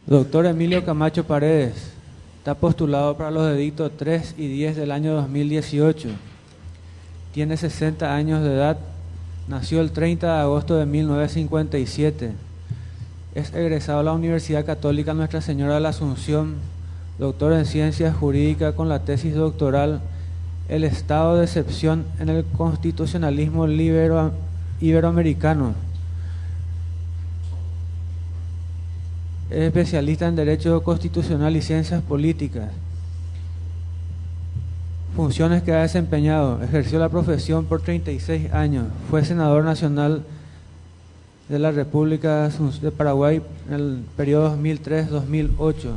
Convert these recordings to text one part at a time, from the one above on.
Doctor Emilio Camacho Paredes, está postulado para los edictos 3 y 10 del año 2018. Tiene 60 años de edad, nació el 30 de agosto de 1957. Es egresado a la Universidad Católica Nuestra Señora de la Asunción, doctor en Ciencias Jurídicas con la tesis doctoral El estado de excepción en el constitucionalismo iberoamericano. Es especialista en Derecho Constitucional y Ciencias Políticas. Funciones que ha desempeñado: ejerció la profesión por 36 años, fue senador nacional de la República de Paraguay en el periodo 2003-2008,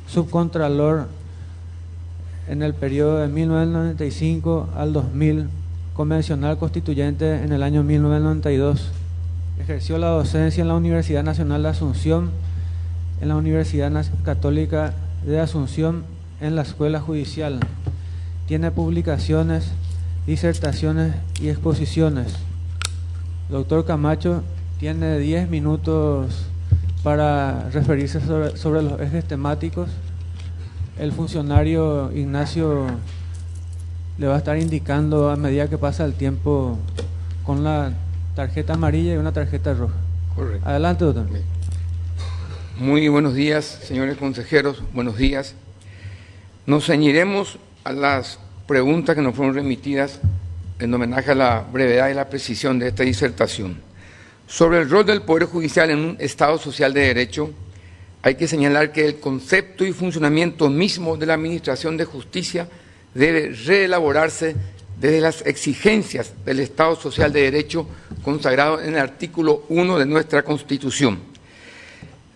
subcontralor en el periodo de 1995 al 2000, convencional constituyente en el año 1992. Ejerció la docencia en la Universidad Nacional de Asunción, en la Universidad Católica de Asunción, en la Escuela Judicial. Tiene publicaciones, disertaciones y exposiciones. Doctor Camacho tiene 10 minutos para referirse sobre los ejes temáticos. El funcionario Ignacio le va a estar indicando a medida que pasa el tiempo con la tarjeta amarilla y una tarjeta roja. Correcto. Adelante, doctor. Muy buenos días, señores consejeros, buenos días. Nos ceñiremos a las preguntas que nos fueron remitidas en homenaje a la brevedad y la precisión de esta disertación. Sobre el rol del Poder Judicial en un Estado social de derecho, hay que señalar que el concepto y funcionamiento mismo de la Administración de Justicia debe reelaborarse desde las exigencias del Estado social de derecho consagrado en el artículo 1 de nuestra Constitución.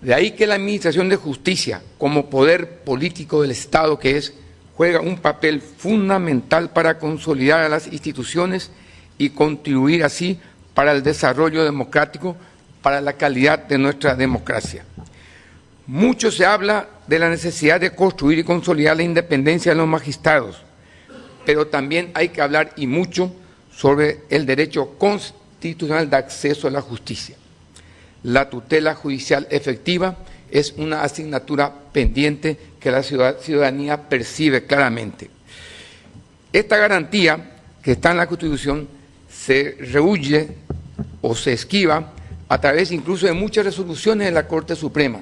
De ahí que la Administración de Justicia, como poder político del Estado que es, juega un papel fundamental para consolidar a las instituciones y contribuir así para el desarrollo democrático, para la calidad de nuestra democracia. Mucho se habla de la necesidad de construir y consolidar la independencia de los magistrados, pero también hay que hablar y mucho sobre el derecho constitucional de acceso a la justicia. La tutela judicial efectiva es una asignatura pendiente que la ciudadanía percibe claramente. Esta garantía que está en la Constitución se rehúye o se esquiva a través incluso de muchas resoluciones de la Corte Suprema,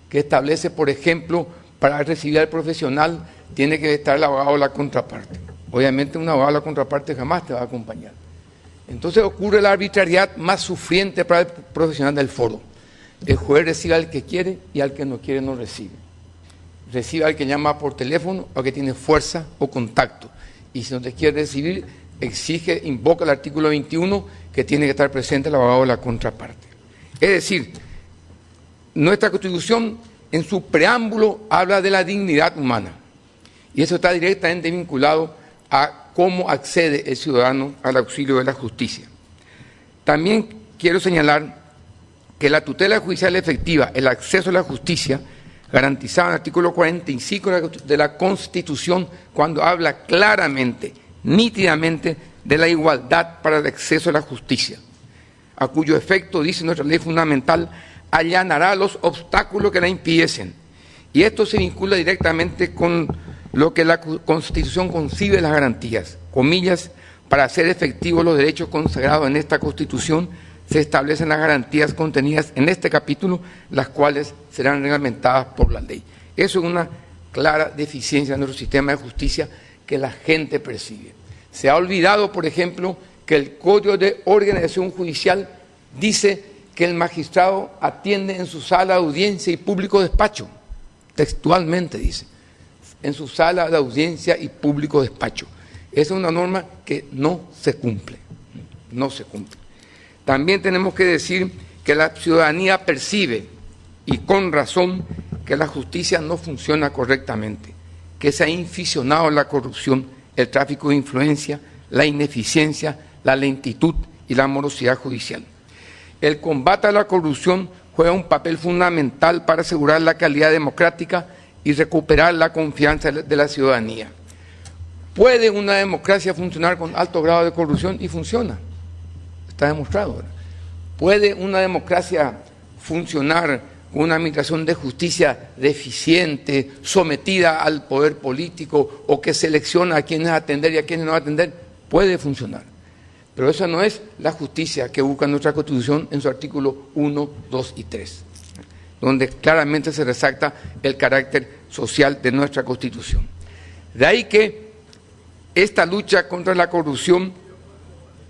que establece, por ejemplo, para recibir al profesional tiene que estar el abogado de la contraparte. Obviamente un abogado de la contraparte jamás te va a acompañar. Entonces ocurre la arbitrariedad más sufriente para el profesional del foro. El juez recibe al que quiere y al que no quiere no recibe. Recibe al que llama por teléfono o que tiene fuerza o contacto. Y si no te quiere recibir, exige, invoca el artículo 21 que tiene que estar presente el abogado de la contraparte. Es decir, nuestra Constitución en su preámbulo habla de la dignidad humana. Y eso está directamente vinculado a cómo accede el ciudadano al auxilio de la justicia. También quiero señalar que la tutela judicial efectiva, el acceso a la justicia, garantizado en el artículo 45 de la Constitución, cuando habla claramente, nítidamente, de la igualdad para el acceso a la justicia, a cuyo efecto, dice nuestra ley fundamental, allanará los obstáculos que la impidiesen. Y esto se vincula directamente con lo que la Constitución concibe las garantías, comillas, para hacer efectivos los derechos consagrados en esta Constitución, se establecen las garantías contenidas en este capítulo, las cuales serán reglamentadas por la ley. Eso es una clara deficiencia de nuestro sistema de justicia que la gente percibe. Se ha olvidado, por ejemplo, que el Código de Organización Judicial dice que el magistrado atiende en su sala de audiencia y público despacho, textualmente dice, en su sala de audiencia y público despacho. Esa es una norma que no se cumple, no se cumple. También tenemos que decir que la ciudadanía percibe, y con razón, que la justicia no funciona correctamente, que se ha inficionado la corrupción, el tráfico de influencia, la ineficiencia, la lentitud y la morosidad judicial. El combate a la corrupción juega un papel fundamental para asegurar la calidad democrática y recuperar la confianza de la ciudadanía. ¿Puede una democracia funcionar con alto grado de corrupción? Y funciona, está demostrado. ¿Puede una democracia funcionar con una administración de justicia deficiente, sometida al poder político o que selecciona a quienes atender y a quienes no atender, puede funcionar. Pero esa no es la justicia que busca nuestra Constitución en su artículo 1, 2 y 3, donde claramente se resalta el carácter social de nuestra Constitución. De ahí que esta lucha contra la corrupción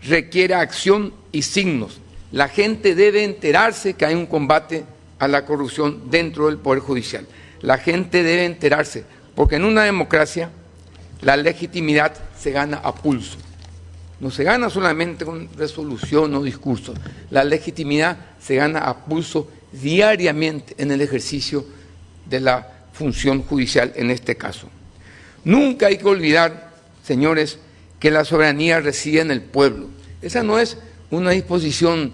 requiere acción y signos. La gente debe enterarse que hay un combate a la corrupción dentro del Poder Judicial. La gente debe enterarse, porque en una democracia la legitimidad se gana a pulso. No se gana solamente con resolución o discursos. La legitimidad se gana a pulso diariamente en el ejercicio de la función judicial en este caso. Nunca hay que olvidar, señores, que la soberanía reside en el pueblo. Esa no es una disposición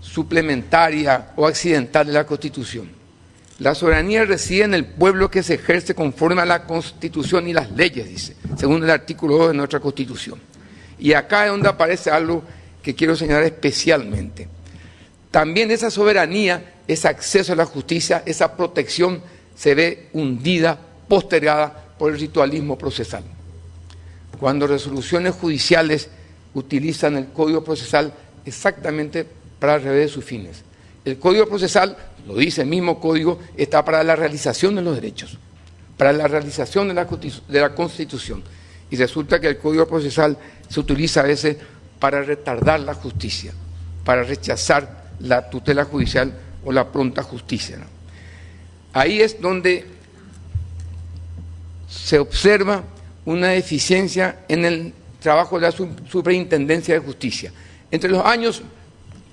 suplementaria o accidental de la Constitución. La soberanía reside en el pueblo que se ejerce conforme a la Constitución y las leyes, dice, según el artículo 2 de nuestra Constitución. Y acá es donde aparece algo que quiero señalar especialmente. También esa soberanía, ese acceso a la justicia, esa protección se ve hundida, postergada por el ritualismo procesal. Cuando resoluciones judiciales utilizan el Código Procesal exactamente para el revés de sus fines. El Código Procesal, lo dice el mismo Código, está para la realización de los derechos, para la realización de la Constitución. Y resulta que el Código Procesal se utiliza a veces para retardar la justicia, para rechazar la tutela judicial o la pronta justicia, ¿no? Ahí es donde se observa una deficiencia en el trabajo de la Superintendencia de Justicia. Entre los años,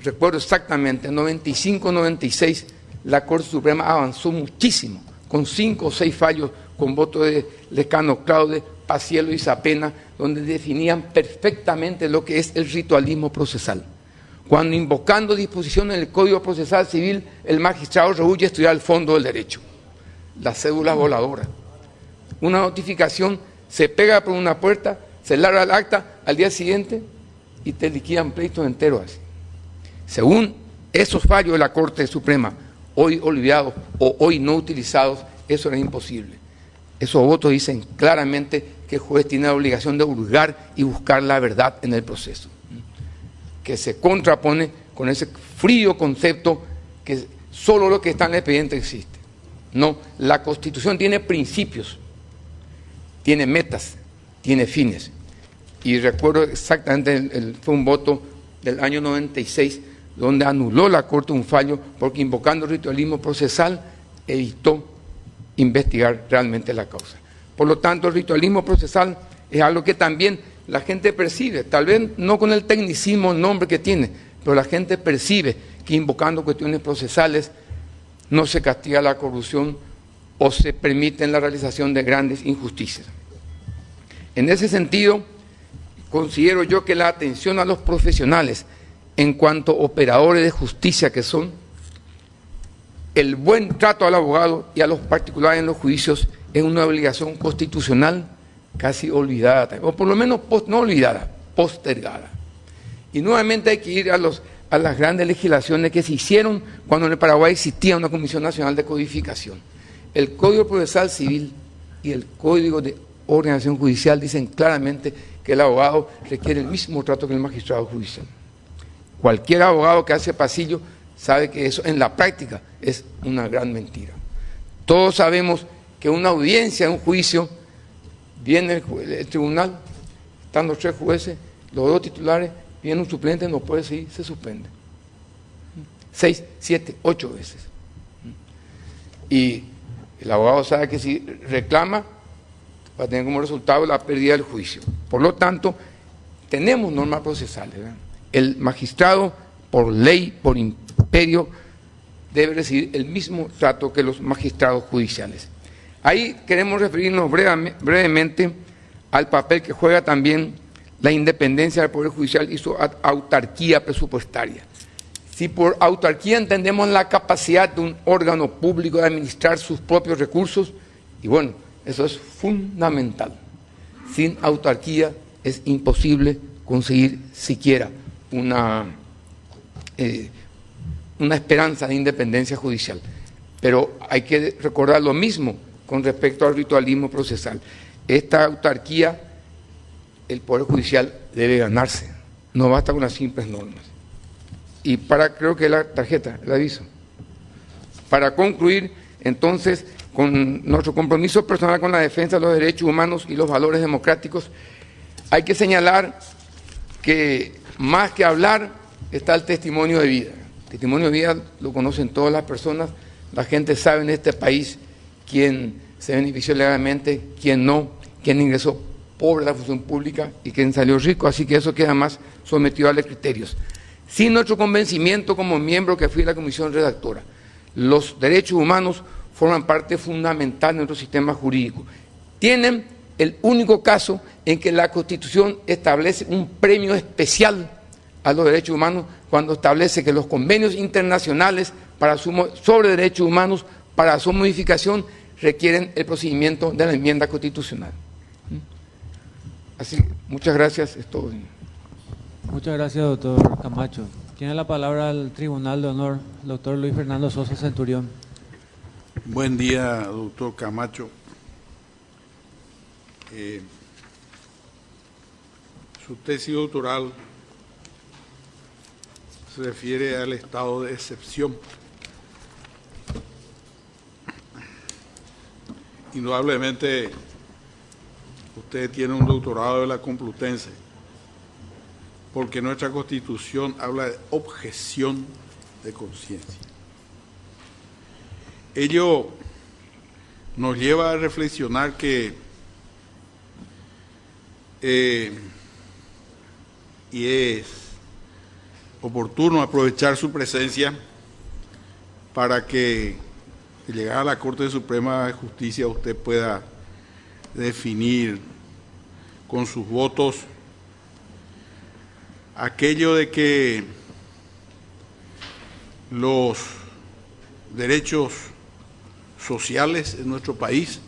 recuerdo exactamente, 95-96, la Corte Suprema avanzó muchísimo, con 5 o 6 fallos, con voto de Lescano Claude, Paciello y Zapena, donde definían perfectamente lo que es el ritualismo procesal. Cuando invocando disposiciones del Código Procesal Civil, el magistrado rehúye estudiar el fondo del derecho, la cédula voladora. Una notificación se pega por una puerta, se larga el acta, al día siguiente y te liquidan pleitos enteros así. Según esos fallos de la Corte Suprema, hoy olvidados o hoy no utilizados, eso era imposible. Esos votos dicen claramente que el juez tiene la obligación de hurgar y buscar la verdad en el proceso, que se contrapone con ese frío concepto que solo lo que está en el expediente existe. No, la Constitución tiene principios, tiene metas, tiene fines. Y recuerdo exactamente, fue un voto del año 96, donde anuló la Corte un fallo porque invocando el ritualismo procesal evitó investigar realmente la causa. Por lo tanto, el ritualismo procesal es algo que también la gente percibe, tal vez no con el tecnicismo, el nombre que tiene, pero la gente percibe que invocando cuestiones procesales no se castiga la corrupción o se permite la realización de grandes injusticias. En ese sentido, considero yo que la atención a los profesionales en cuanto operadores de justicia que son, el buen trato al abogado y a los particulares en los juicios es una obligación constitucional casi olvidada, o por lo menos no olvidada, postergada. Y nuevamente hay que ir a las grandes legislaciones que se hicieron cuando en el Paraguay existía una Comisión Nacional de Codificación. El Código Procesal Civil y el Código de Organización Judicial dicen claramente que el abogado requiere el mismo trato que el magistrado judicial. Cualquier abogado que hace pasillo sabe que eso en la práctica es una gran mentira. Todos sabemos que una audiencia, un juicio, viene el tribunal, están los 3 jueces, los 2 titulares, viene un suplente, no puede seguir, se suspende. 6, 7, 8 veces. Y el abogado sabe que si reclama, va a tener como resultado la pérdida del juicio. Por lo tanto, tenemos normas procesales, ¿verdad? El magistrado, por ley, por imperio, debe recibir el mismo trato que los magistrados judiciales. Ahí queremos referirnos brevemente al papel que juega también la independencia del Poder Judicial y su autarquía presupuestaria. Si por autarquía entendemos la capacidad de un órgano público de administrar sus propios recursos, y bueno, eso es fundamental. Sin autarquía es imposible conseguir siquiera una esperanza de independencia judicial. Pero hay que recordar lo mismo con respecto al ritualismo procesal. Esta autarquía, el Poder Judicial debe ganarse, no basta con las simples normas. Y creo que la tarjeta, el aviso. Para concluir, entonces, con nuestro compromiso personal con la defensa de los derechos humanos y los valores democráticos, hay que señalar que más que hablar está el testimonio de vida. El testimonio de vida lo conocen todas las personas, la gente sabe en este país quién se benefició legalmente, quién no, quién ingresó pobre a la función pública y quién salió rico, así que eso queda más sometido a los criterios. Sin nuestro convencimiento como miembro que fui de la comisión redactora, los derechos humanos forman parte fundamental de nuestro sistema jurídico. Tienen el único caso en que la Constitución establece un premio especial a los derechos humanos cuando establece que los convenios internacionales sobre derechos humanos para su modificación requieren el procedimiento de la enmienda constitucional. Así, muchas gracias, es todo. Muchas gracias, doctor Camacho. Tiene la palabra el Tribunal de Honor, el doctor Luis Fernando Sosa Centurión. Buen día, doctor Camacho. Su tesis doctoral se refiere al estado de excepción. Indudablemente, usted tiene un doctorado de la Complutense, porque nuestra Constitución habla de objeción de conciencia. Ello nos lleva a reflexionar que y es oportuno aprovechar su presencia para que, al llegar a la Corte Suprema de Justicia, usted pueda definir con sus votos aquello de que los derechos sociales en nuestro país,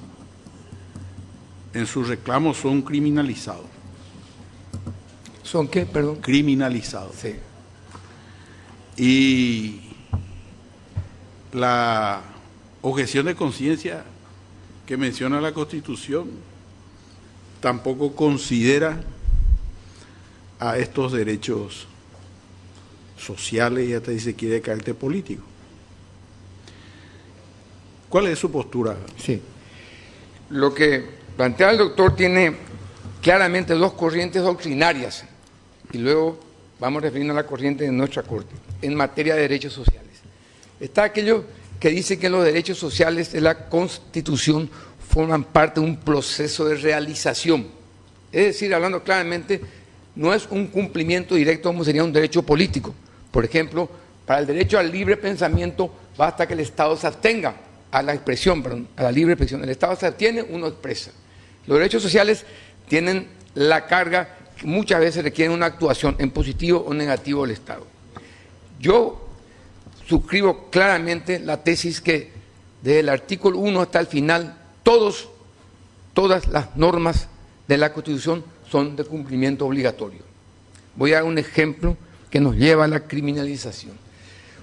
en sus reclamos, son criminalizados. ¿Son qué, perdón? Criminalizados. Sí. Y la objeción de conciencia que menciona la Constitución tampoco considera a estos derechos sociales y hasta si se quiere de carácter político. ¿Cuál es su postura? Sí. Lo que plantea el doctor tiene claramente dos corrientes doctrinarias y luego vamos refiriendo a la corriente de nuestra Corte en materia de derechos sociales. Está aquello que dice que los derechos sociales de la Constitución forman parte de un proceso de realización. Es decir, hablando claramente, no es un cumplimiento directo como sería un derecho político. Por ejemplo, para el derecho al libre pensamiento basta que el Estado se abstenga a la libre expresión. El Estado se abstiene, uno expresa. Los derechos sociales tienen la carga que muchas veces requieren una actuación en positivo o negativo del Estado. Yo suscribo claramente la tesis que desde el artículo 1 hasta el final, todas las normas de la Constitución son de cumplimiento obligatorio. Voy a dar un ejemplo que nos lleva a la criminalización.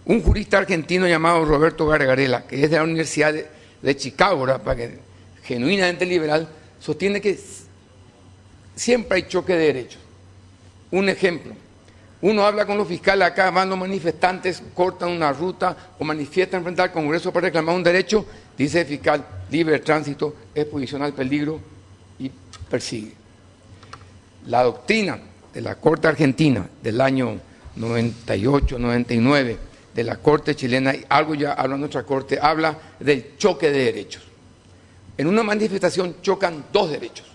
Un jurista argentino llamado Roberto Gargarella, que es de la Universidad de Chicago, genuinamente liberal, sostiene que siempre hay choque de derechos. Un ejemplo, uno habla con los fiscales acá, van los manifestantes, cortan una ruta o manifiestan frente al Congreso para reclamar un derecho, dice el fiscal, libre tránsito, exposición al peligro y persigue. La doctrina de la Corte Argentina del año 98, 99, de la Corte chilena, y algo ya habla nuestra Corte, habla del choque de derechos. En una manifestación chocan dos derechos.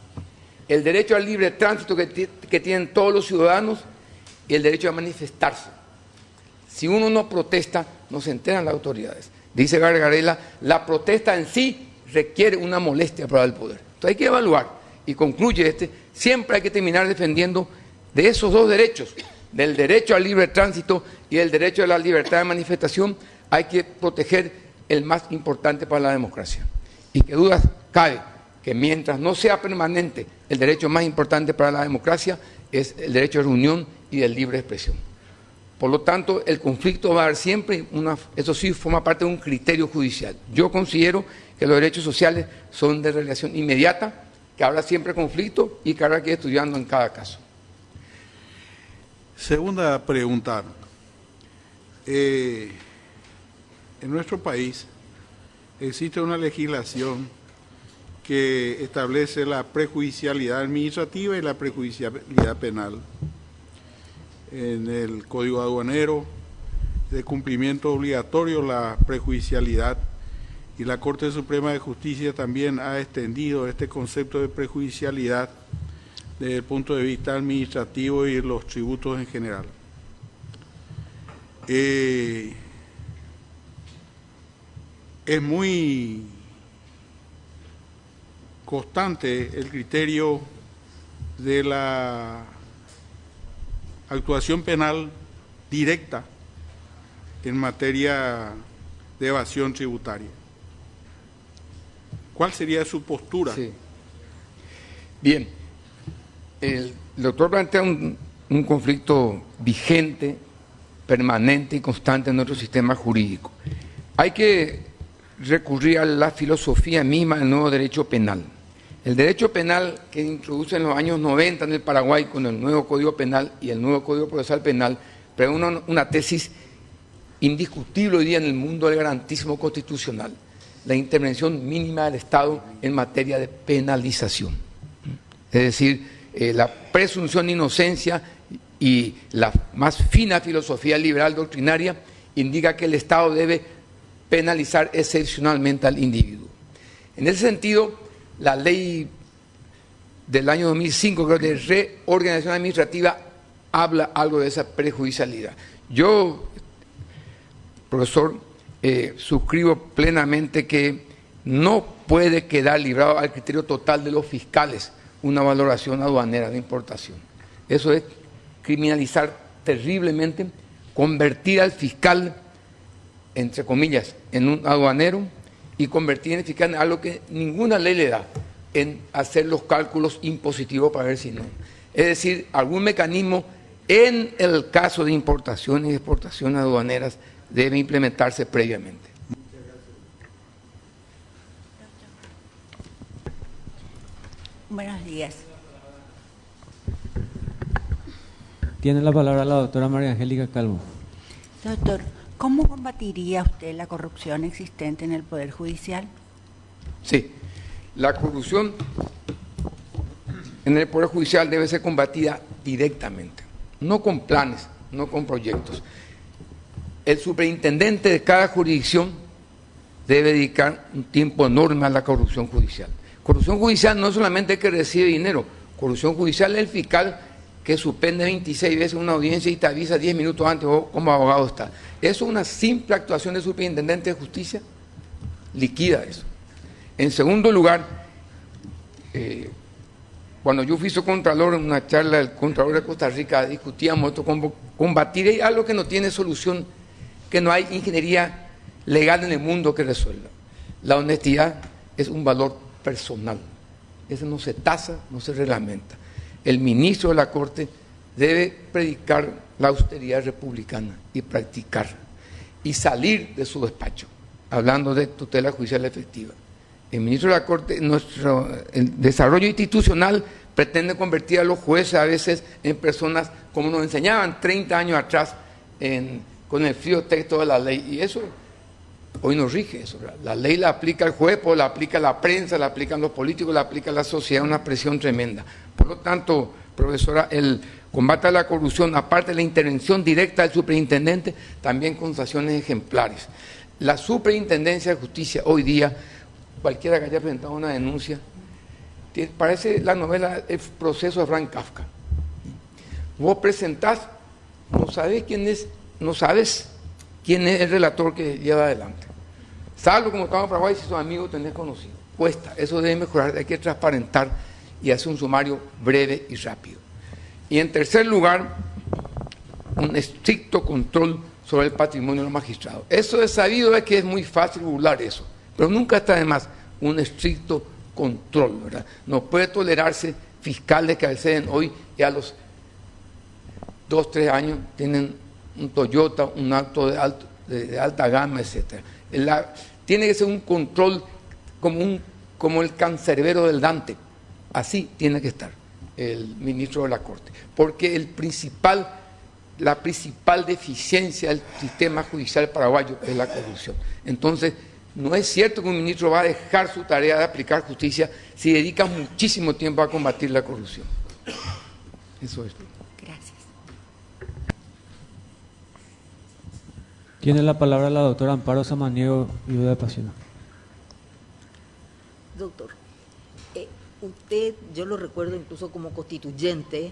El derecho al libre tránsito que tienen todos los ciudadanos y el derecho a manifestarse. Si uno no protesta, no se enteran las autoridades. Dice Gargarella, la protesta en sí requiere una molestia para el poder. Entonces hay que evaluar, y concluye siempre hay que terminar defendiendo de esos dos derechos, del derecho al libre tránsito y el derecho a la libertad de manifestación, hay que proteger el más importante para la democracia. Y que dudas cabe que mientras no sea permanente, el derecho más importante para la democracia es el derecho de reunión y de libre expresión. Por lo tanto, el conflicto va a dar siempre, eso sí, forma parte de un criterio judicial. Yo considero que los derechos sociales son de realización inmediata, que habrá siempre conflicto y que habrá que ir estudiando en cada caso. Segunda pregunta. En nuestro país existe una legislación que establece la prejudicialidad administrativa y la prejudicialidad penal. En el Código Aduanero, de cumplimiento obligatorio, la prejudicialidad, y la Corte Suprema de Justicia también ha extendido este concepto de prejudicialidad desde el punto de vista administrativo y los tributos en general. Es muy constante el criterio de la actuación penal directa en materia de evasión tributaria. ¿Cuál sería su postura? Sí. Bien, el doctor plantea un conflicto vigente, permanente y constante en nuestro sistema jurídico. Hay que recurrir a la filosofía misma del nuevo derecho penal. El derecho penal que introduce en los años 90 en el Paraguay con el nuevo Código Penal y el nuevo Código Procesal Penal prevé una tesis indiscutible hoy día en el mundo del garantismo constitucional: la intervención mínima del Estado en materia de penalización. Es decir, la presunción de inocencia y la más fina filosofía liberal doctrinaria indica que el Estado debe penalizar excepcionalmente al individuo. En ese sentido, la ley del año 2005, creo, de reorganización administrativa, habla algo de esa prejudicialidad. Yo, profesor, suscribo plenamente que no puede quedar librado al criterio total de los fiscales una valoración aduanera de importación. Eso es criminalizar terriblemente, convertir al fiscal, entre comillas, en un aduanero y convertir en el fiscal en algo que ninguna ley le da, en hacer los cálculos impositivos para ver si no. Es decir, algún mecanismo en el caso de importaciones y exportaciones aduaneras debe implementarse previamente. Buenos días. Tiene la palabra la doctora María Angélica Calvo. Doctor, ¿cómo combatiría usted la corrupción existente en el Poder Judicial? Sí, la corrupción en el Poder Judicial debe ser combatida directamente, no con planes, no con proyectos. El superintendente de cada jurisdicción debe dedicar un tiempo enorme a la corrupción judicial. Corrupción judicial no es solamente el que recibe dinero, corrupción judicial es el fiscal que suspende 26 veces una audiencia y te avisa 10 minutos antes como abogado está. Eso es una simple actuación del superintendente de justicia, liquida eso. En segundo lugar, cuando yo fui subcontralor en una charla del Contralor de Costa Rica, discutíamos esto, combatir algo que no tiene solución, que no hay ingeniería legal en el mundo que resuelva. La honestidad es un valor personal, eso no se tasa, no se reglamenta. El ministro de la Corte debe predicar la austeridad republicana y practicar, y salir de su despacho, hablando de tutela judicial efectiva. El ministro de la Corte, el desarrollo institucional pretende convertir a los jueces a veces en personas como nos enseñaban 30 años atrás con el frío texto de la ley, y eso hoy no rige eso. La ley la aplica el juez, la aplica la prensa, la aplican los políticos, la aplica la sociedad, una presión tremenda. Por lo tanto, profesora, el combate a la corrupción, aparte de la intervención directa del superintendente, también con sanciones ejemplares. La superintendencia de justicia hoy día, cualquiera que haya presentado una denuncia, parece la novela El proceso de Frank Kafka. Vos presentás, no sabes quién es el relator que lleva adelante. Salvo como estamos en Paraguay, si sos amigo tenés conocido. Cuesta, eso debe mejorar, hay que transparentar y hacer un sumario breve y rápido. Y en tercer lugar, un estricto control sobre el patrimonio de los magistrados. Eso es sabido, es que es muy fácil burlar eso, pero nunca está de más un estricto control, ¿verdad? No puede tolerarse fiscales que acceden hoy y a los 2 o 3 años tienen un Toyota, un auto de alta gama, etc. Tiene que ser un control como el cancerbero del Dante. Así tiene que estar el ministro de la Corte, porque la principal deficiencia del sistema judicial paraguayo es la corrupción. Entonces, no es cierto que un ministro va a dejar su tarea de aplicar justicia si dedica muchísimo tiempo a combatir la corrupción. Eso es. Gracias. Tiene la palabra la doctora Amparo Samaniego, viuda de Pasión. Doctor, usted, yo lo recuerdo incluso como constituyente,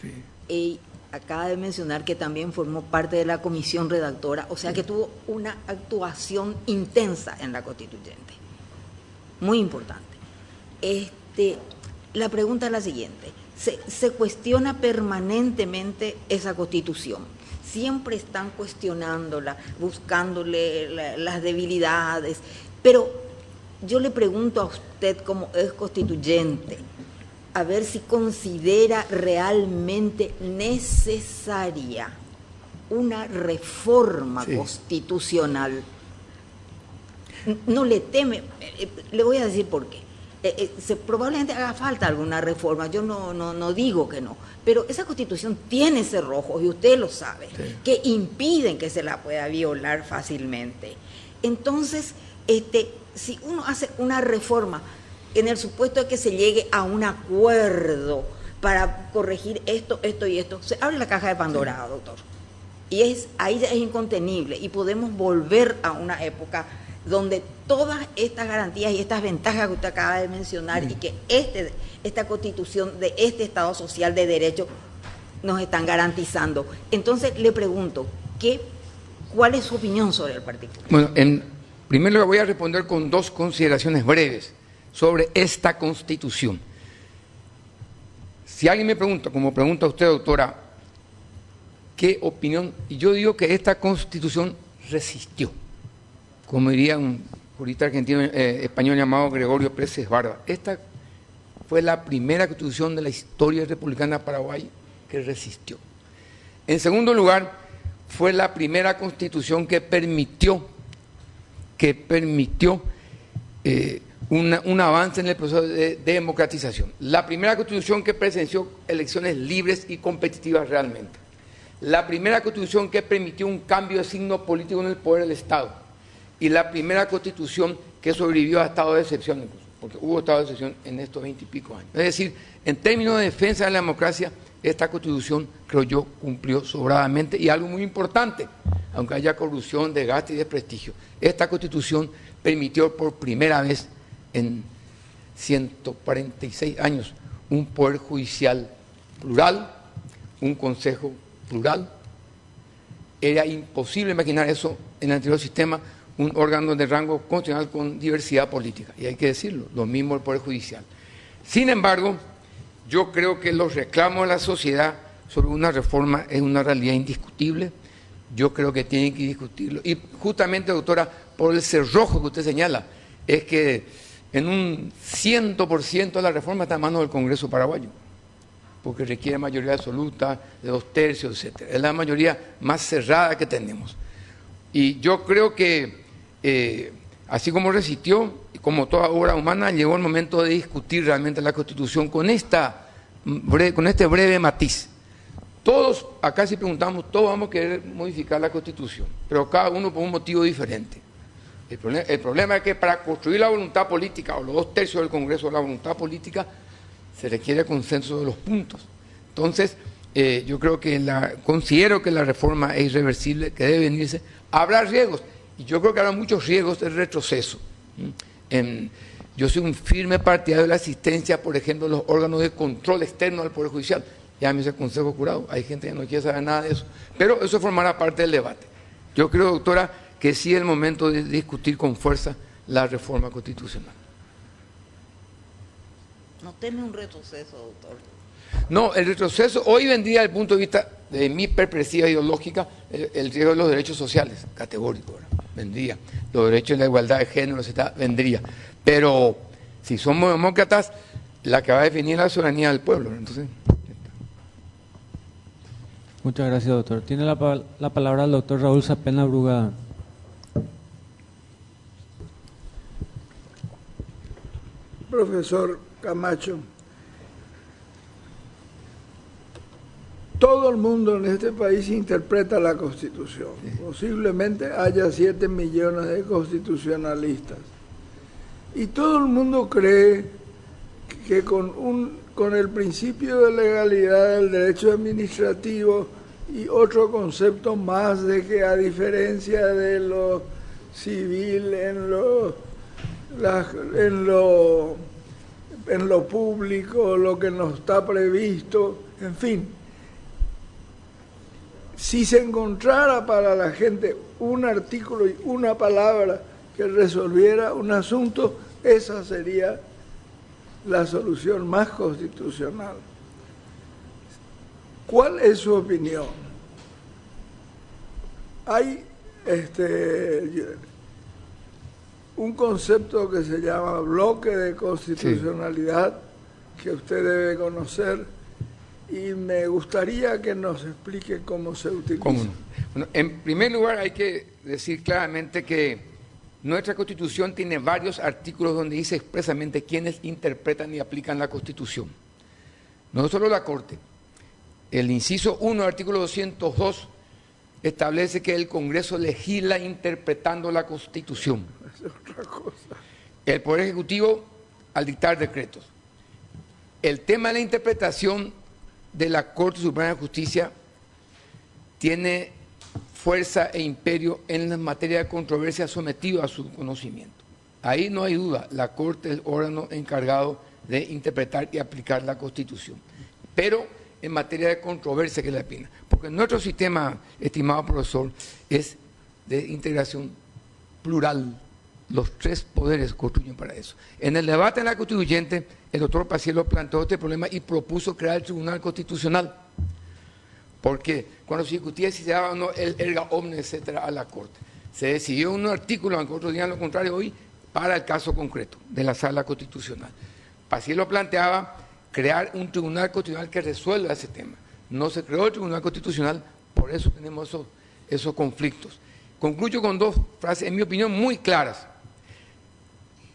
Sí. y acaba de mencionar que también formó parte de la comisión redactora, o sea que tuvo una actuación intensa en la constituyente, muy importante. La pregunta es la siguiente: se cuestiona permanentemente esa constitución, siempre están cuestionándola, buscándole las debilidades, pero yo le pregunto a usted como ex constituyente, a ver si considera realmente necesaria una reforma constitucional. No le teme, le voy a decir por qué. Probablemente haga falta alguna reforma, yo no digo que no, pero esa constitución tiene cerrojos, y usted lo sabe, que impiden que se la pueda violar fácilmente. Entonces, si uno hace una reforma en el supuesto de que se llegue a un acuerdo para corregir esto y esto, se abre la caja de Pandora, doctor. Y ahí ya es incontenible, y podemos volver a una época donde todas estas garantías y estas ventajas que usted acaba de mencionar y que esta constitución de este Estado social de derecho nos están garantizando. Entonces le pregunto, ¿cuál es su opinión sobre el particular? Bueno, primero le voy a responder con dos consideraciones breves sobre esta Constitución. Si alguien me pregunta, como pregunta usted, doctora, ¿qué opinión? Y yo digo que esta Constitución resistió, como diría un jurista argentino español llamado Gregorio Pérez Barba. Esta fue la primera Constitución de la historia republicana de Paraguay que resistió. En segundo lugar, fue la primera Constitución que permitió un avance en el proceso de democratización. La primera Constitución que presenció elecciones libres y competitivas realmente. La primera Constitución que permitió un cambio de signo político en el poder del Estado. Y la primera Constitución que sobrevivió a estado de excepción, incluso, porque hubo estado de excepción en estos 20 y pico años. Es decir, en términos de defensa de la democracia, esta Constitución, creo yo, cumplió sobradamente. Y algo muy importante, aunque haya corrupción, desgaste y desprestigio, esta Constitución permitió por primera vez en 146 años un poder judicial plural, un consejo plural. Era imposible imaginar eso en el anterior sistema, un órgano de rango constitucional con diversidad política, y hay que decirlo, lo mismo el Poder Judicial. Sin embargo, yo creo que los reclamos de la sociedad sobre una reforma es una realidad indiscutible. Yo creo que tienen que discutirlo. Y justamente, doctora, por el cerrojo que usted señala, es que en un 100% de la reforma está en manos del Congreso paraguayo, porque requiere mayoría absoluta, de 2/3, etc. Es la mayoría más cerrada que tenemos. Y yo creo que, así como resistió, como toda obra humana, llegó el momento de discutir realmente la Constitución con este breve matiz. Todos, acá si preguntamos, todos vamos a querer modificar la Constitución, pero cada uno por un motivo diferente. El problema es que para construir la voluntad política, o los 2/3 del Congreso de la voluntad política, se requiere consenso de los puntos. Entonces, yo creo que considero que la reforma es irreversible, que debe venirse. Habrá riesgos, y yo creo que habrá muchos riesgos de retroceso. Yo soy un firme partidario de la asistencia, por ejemplo, de los órganos de control externo del Poder Judicial. Llámese Consejo Jurado, hay gente que no quiere saber nada de eso, pero eso formará parte del debate. Yo creo, doctora, que sí es el momento de discutir con fuerza la reforma constitucional. ¿No teme un retroceso, doctor? No, el retroceso hoy vendría desde el punto de vista de mi perspectiva ideológica, el riesgo de los derechos sociales, categórico, ¿verdad? Vendría. Los derechos de la igualdad de género, vendría. Pero si somos demócratas, la que va a definir la soberanía del pueblo. Entonces, Muchas gracias, doctor. Tiene la palabra el doctor Raúl Sapena Brugada. Profesor Camacho, todo el mundo en este país interpreta la Constitución. Posiblemente haya 7 millones de constitucionalistas. Y todo el mundo cree que con el principio de legalidad del derecho administrativo y otro concepto más de que a diferencia de lo civil en lo público, lo que no está previsto, en fin. Si se encontrara para la gente un artículo y una palabra que resolviera un asunto, esa sería la solución más constitucional. ¿Cuál es su opinión? Hay un concepto que se llama bloque de constitucionalidad, sí, que usted debe conocer, y me gustaría que nos explique cómo se utiliza. ¿Cómo no? Bueno, en primer lugar hay que decir claramente que nuestra Constitución tiene varios artículos donde dice expresamente quiénes interpretan y aplican la Constitución. No solo la Corte. El inciso 1 del artículo 202 establece que el Congreso legisla interpretando la Constitución. Es otra cosa. El Poder Ejecutivo al dictar decretos. El tema de la interpretación de la Corte Suprema de Justicia tiene fuerza e imperio en la materia de controversia sometido a su conocimiento. Ahí no hay duda, la Corte es el órgano encargado de interpretar y aplicar la Constitución. Pero en materia de controversia, que es la pena. Porque nuestro sistema, estimado profesor, es de integración plural. Los 3 poderes construyen para eso. En el debate en la Constituyente, el doctor Pacielo planteó este problema y propuso crear el Tribunal Constitucional. Porque cuando se discutía si se daba o no el erga omnes, etcétera, a la Corte, se decidió un artículo, aunque otros digan lo contrario hoy, para el caso concreto de la Sala Constitucional. Pacielo planteaba crear un Tribunal Constitucional que resuelva ese tema. No se creó el Tribunal Constitucional, por eso tenemos esos conflictos. Concluyo con 2 frases, en mi opinión, muy claras.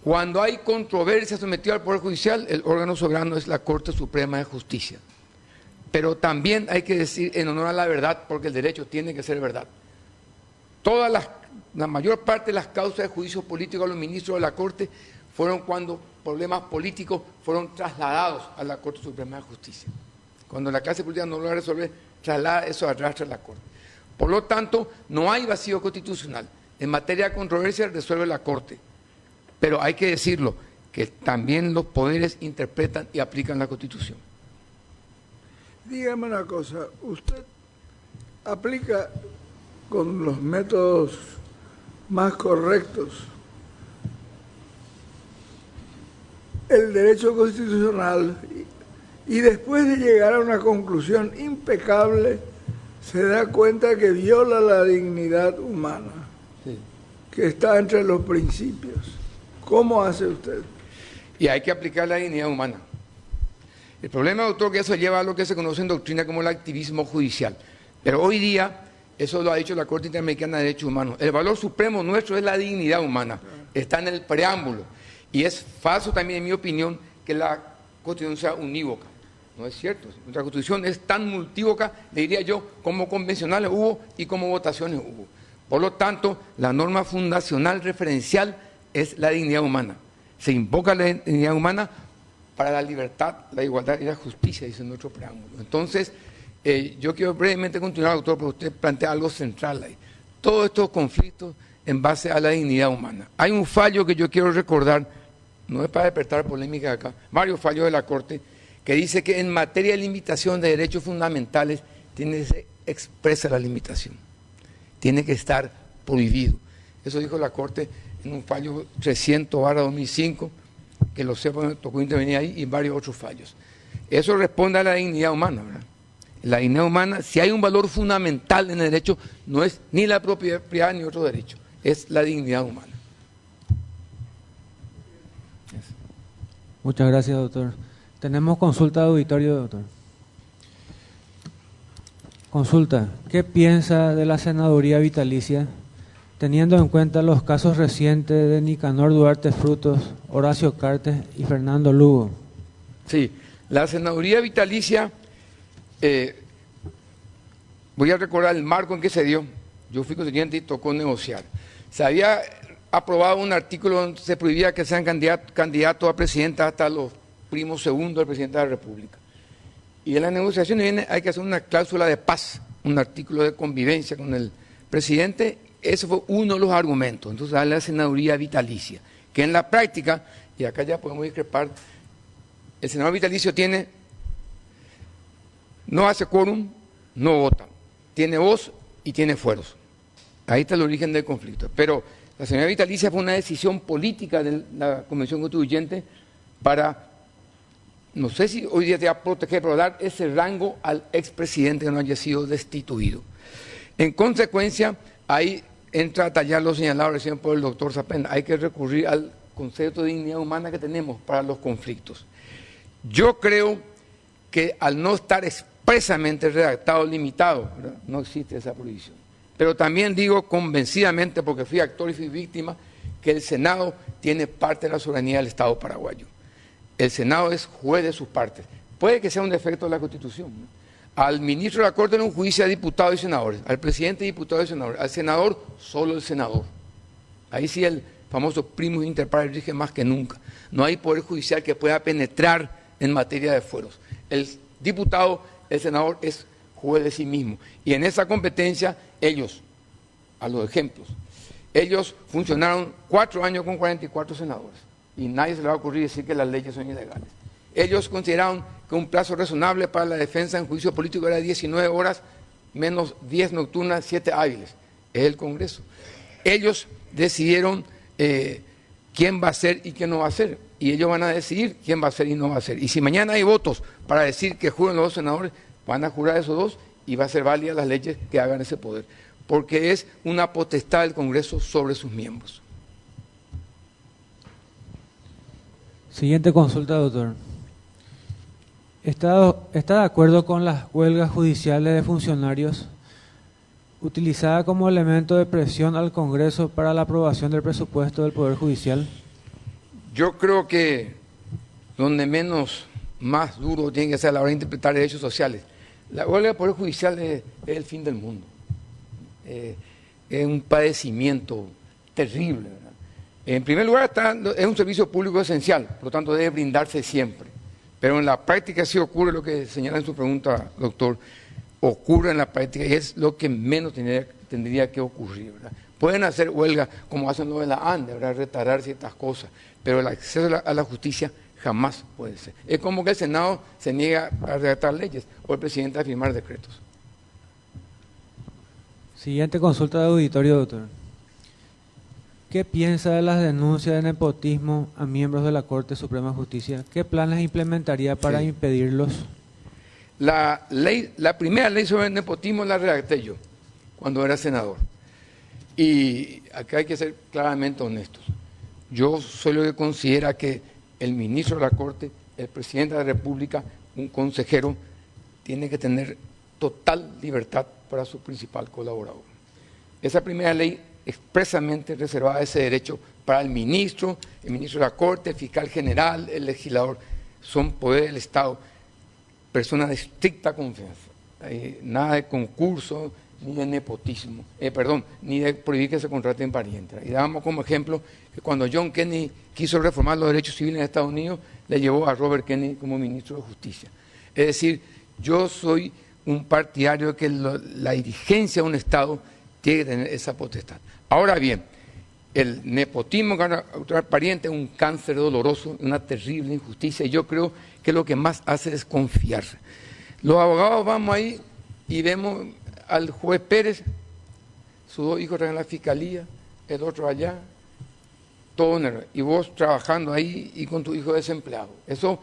Cuando hay controversia sometida al Poder Judicial, el órgano soberano es la Corte Suprema de Justicia. Pero también hay que decir en honor a la verdad, porque el derecho tiene que ser verdad. La mayor parte de las causas de juicio político a los ministros de la Corte fueron cuando problemas políticos fueron trasladados a la Corte Suprema de Justicia. Cuando la clase política no lo va a resolver, traslada eso arrastra a la Corte. Por lo tanto, no hay vacío constitucional. En materia de controversia resuelve la Corte. Pero hay que decirlo, que también los poderes interpretan y aplican la Constitución. Dígame una cosa, usted aplica con los métodos más correctos el derecho constitucional y después de llegar a una conclusión impecable se da cuenta que viola la dignidad humana, sí, que está entre los principios. ¿Cómo hace usted? Y hay que aplicar la dignidad humana. El problema, doctor, que eso lleva a lo que se conoce en doctrina como el activismo judicial. Pero hoy día, eso lo ha dicho la Corte Interamericana de Derechos Humanos, el valor supremo nuestro es la dignidad humana. Está en el preámbulo. Y es falso también, en mi opinión, que la Constitución sea unívoca. No es cierto. Nuestra Constitución es tan multívoca, le diría yo, como convencionales hubo y como votaciones hubo. Por lo tanto, la norma fundacional referencial es la dignidad humana. Se invoca la dignidad humana para la libertad, la igualdad y la justicia, dice nuestro preámbulo. Entonces, yo quiero brevemente continuar, doctor, porque usted plantea algo central ahí. Todos estos conflictos en base a la dignidad humana. Hay un fallo que yo quiero recordar, no es para despertar polémica acá, varios fallos de la Corte, que dice que en materia de limitación de derechos fundamentales tiene que ser expresa la limitación. Tiene que estar prohibido. Eso dijo la Corte en un fallo 300/2005, que lo sepa, me tocó intervenir ahí, y varios otros fallos. Eso responde a la dignidad humana, ¿verdad? La dignidad humana, si hay un valor fundamental en el derecho, no es ni la propiedad privada ni otro derecho, es la dignidad humana. Muchas gracias, doctor. Tenemos consulta de auditorio, doctor. Consulta, ¿qué piensa de la senaduría vitalicia, teniendo en cuenta los casos recientes de Nicanor Duarte Frutos, Horacio Cartes y Fernando Lugo? Sí, la senaduría vitalicia, voy a recordar el marco en que se dio. Yo fui constituyente y tocó negociar. Se había aprobado un artículo donde se prohibía que sean candidatos a presidenta hasta los primos segundos del presidente de la República. Y en las negociaciones hay que hacer una cláusula de paz, un artículo de convivencia con el presidente. Ese fue uno de los argumentos. Entonces, da la senaduría vitalicia, que en la práctica, y acá ya podemos discrepar, el senador vitalicio no hace quórum, no vota, tiene voz y tiene fueros. Ahí está el origen del conflicto. Pero la senaduría vitalicia fue una decisión política de la Convención Constituyente para, no sé si hoy día te va a proteger, pero dar ese rango al expresidente que no haya sido destituido. En consecuencia, ahí entra a tallar lo señalado recién por el doctor Zapena. Hay que recurrir al concepto de dignidad humana que tenemos para los conflictos. Yo creo que al no estar expresamente redactado, limitado, ¿verdad?, no existe esa prohibición. Pero también digo convencidamente, porque fui actor y fui víctima, que el Senado tiene parte de la soberanía del Estado paraguayo. El Senado es juez de sus partes. Puede que sea un defecto de la Constitución, ¿no? Al ministro de la Corte no juicia a diputados y senadores, al presidente diputados y senadores, al senador solo el senador. Ahí sí el famoso primus inter pares rige más que nunca. No hay poder judicial que pueda penetrar en materia de fueros. El diputado, el senador es juez de sí mismo. Y en esa competencia ellos, a los ejemplos, ellos funcionaron 4 años con 44 senadores. Y nadie se le va a ocurrir decir que las leyes son ilegales. Ellos consideraron que un plazo razonable para la defensa en juicio político era 19 horas, menos 10 nocturnas, 7 hábiles. Es el Congreso. Ellos decidieron quién va a ser y quién no va a ser. Y ellos van a decidir quién va a ser y no va a ser. Y si mañana hay votos para decir que juren los 2 senadores, van a jurar esos 2 y va a ser válida las leyes que hagan ese poder. Porque es una potestad del Congreso sobre sus miembros. Siguiente consulta, doctor. ¿Está de acuerdo con las huelgas judiciales de funcionarios utilizada como elemento de presión al Congreso para la aprobación del presupuesto del Poder Judicial? Yo creo que donde más duro tiene que ser a la hora de interpretar derechos sociales. La huelga del Poder Judicial es el fin del mundo. Es un padecimiento terrible, ¿verdad? En primer lugar, es un servicio público esencial, por lo tanto debe brindarse siempre. Pero en la práctica sí ocurre lo que señala en su pregunta, doctor, ocurre en la práctica y es lo que menos tendría que ocurrir, ¿verdad? Pueden hacer huelga como hacen los de la ANDE, ¿verdad?, retardar ciertas cosas, pero el acceso a la justicia jamás puede ser. Es como que el Senado se niega a redactar leyes o el presidente a firmar decretos. Siguiente consulta de auditorio, doctor. ¿Qué piensa de las denuncias de nepotismo a miembros de la Corte Suprema de Justicia? ¿Qué planes implementaría para impedirlos? La primera ley sobre el nepotismo la redacté yo, cuando era senador. Y acá hay que ser claramente honestos. Yo soy lo que considera que el ministro de la Corte, el presidente de la República, un consejero, tiene que tener total libertad para su principal colaborador. Esa primera ley expresamente reservaba ese derecho para el ministro de la Corte, el fiscal general, el legislador. Son poderes del Estado, personas de estricta confianza. Nada de concurso, ni de nepotismo, ni de prohibir que se contraten parientes. Y dábamos como ejemplo que cuando John Kennedy quiso reformar los derechos civiles en Estados Unidos, le llevó a Robert Kennedy como ministro de Justicia. Es decir, yo soy un partidario de que la dirigencia de un Estado tiene que tener esa potestad. Ahora bien, el nepotismo pariente es un cáncer doloroso, una terrible injusticia, y yo creo que lo que más hace es confiar. Los abogados vamos ahí y vemos al juez Pérez, sus 2 hijos en la fiscalía, el otro allá, todo y vos trabajando ahí y con tu hijo desempleado. Eso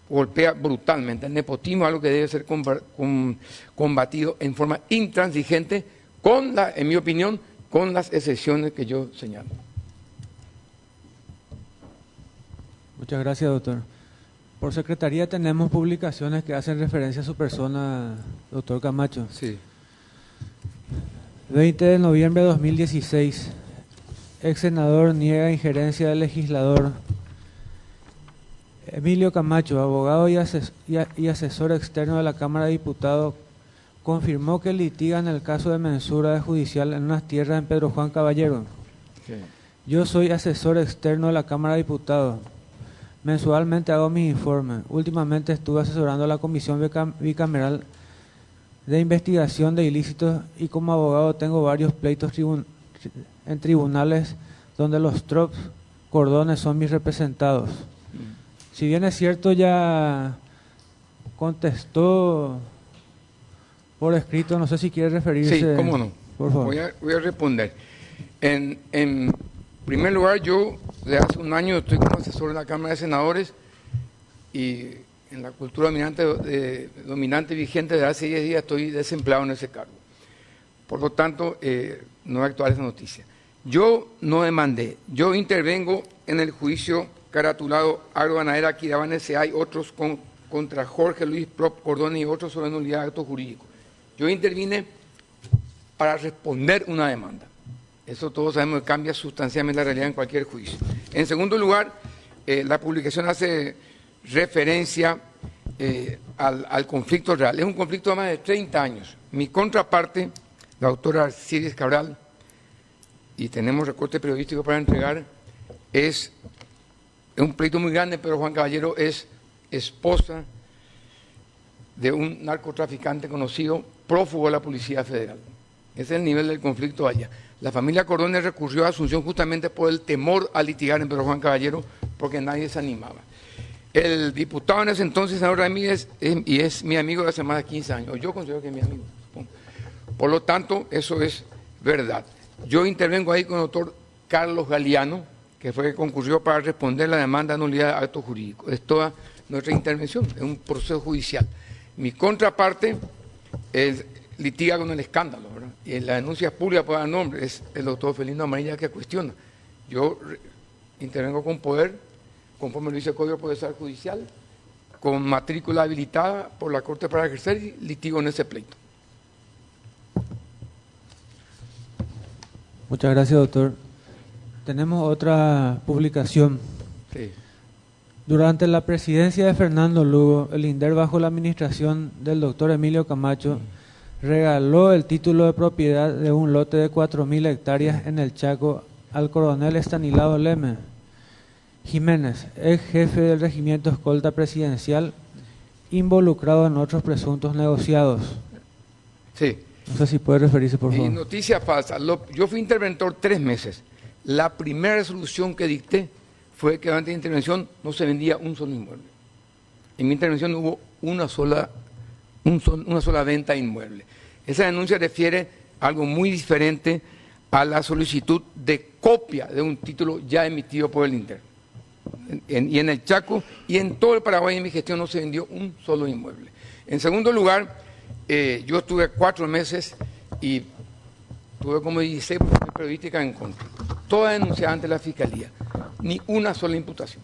golpea brutalmente. El nepotismo es algo que debe ser combatido en forma intransigente, en mi opinión, con las excepciones que yo señalo. Muchas gracias, doctor. Por secretaría tenemos publicaciones que hacen referencia a su persona, doctor Camacho. Sí. 20 de noviembre de 2016. Ex senador niega injerencia del legislador. Emilio Camacho, abogado y asesor externo de la Cámara de Diputados, confirmó que litiga en el caso de mensura judicial en unas tierras en Pedro Juan Caballero. Sí. Yo soy asesor externo de la Cámara de Diputados. Mensualmente hago mis informes. Últimamente estuve asesorando a la Comisión Bicameral de Investigación de Ilícitos y como abogado tengo varios pleitos en tribunales donde los trops cordones son mis representados. Si bien es cierto, ya contestó por escrito, no sé si quiere referirse. Sí, cómo no. Por favor. Voy a responder. En primer lugar, yo de hace un año estoy como asesor en la Cámara de Senadores y en la cultura dominante vigente de hace 10 días estoy desempleado en ese cargo. Por lo tanto, no es actual esa noticia. Yo no demandé, yo intervengo en el juicio caratulado Agroganadera Quirabán S.A. y otros contra Jorge Luis Prop Cordón y otros sobre nulidad de actos jurídicos. Yo intervine para responder una demanda. Eso todos sabemos que cambia sustancialmente la realidad en cualquier juicio. En segundo lugar, la publicación hace referencia al conflicto real. Es un conflicto de más de 30 años. Mi contraparte, la doctora Arcides Cabral, y tenemos recorte periodístico para entregar, es un pleito muy grande, pero Juan Caballero es esposa de un narcotraficante conocido, prófugo de la Policía Federal. Ese es el nivel del conflicto allá. La familia Cordones recurrió a Asunción justamente por el temor a litigar en Pedro Juan Caballero, porque nadie se animaba. El diputado en ese entonces, senador Ramírez, y es mi amigo de hace más de 15 años, yo considero que es mi amigo. Por lo tanto, eso es verdad. Yo intervengo ahí con el doctor Carlos Galeano, que fue que concurrió para responder la demanda de nulidad de actos jurídicos. Es toda nuestra intervención, es un proceso judicial. Mi contraparte litiga con el escándalo, ¿verdad? Y en la denuncia pública por dar nombre es el doctor Felino Amarilla que cuestiona. Yo intervengo con poder, conforme lo dice el Código Procesal Judicial, con matrícula habilitada por la Corte para ejercer y litigo en ese pleito. Muchas gracias, doctor. Tenemos otra publicación. Sí. Durante la presidencia de Fernando Lugo, el INDER, bajo la administración del doctor Emilio Camacho, regaló el título de propiedad de un lote de 4.000 hectáreas en el Chaco al coronel Estanislao Leme Jiménez, ex jefe del regimiento escolta presidencial, involucrado en otros presuntos negociados. Sí. No sé si puede referirse, por favor. Y noticia falsa. Yo fui interventor 3 meses. La primera resolución que dicté fue que antes de intervención no se vendía un solo inmueble. En mi intervención no hubo una sola venta de inmueble. Esa denuncia refiere a algo muy diferente a la solicitud de copia de un título ya emitido por el INDER. Y en el Chaco y en todo el Paraguay en mi gestión no se vendió un solo inmueble. En segundo lugar, yo estuve 4 meses y tuve como 16 periodísticas en contra. Todas denunciadas ante la Fiscalía, ni una sola imputación.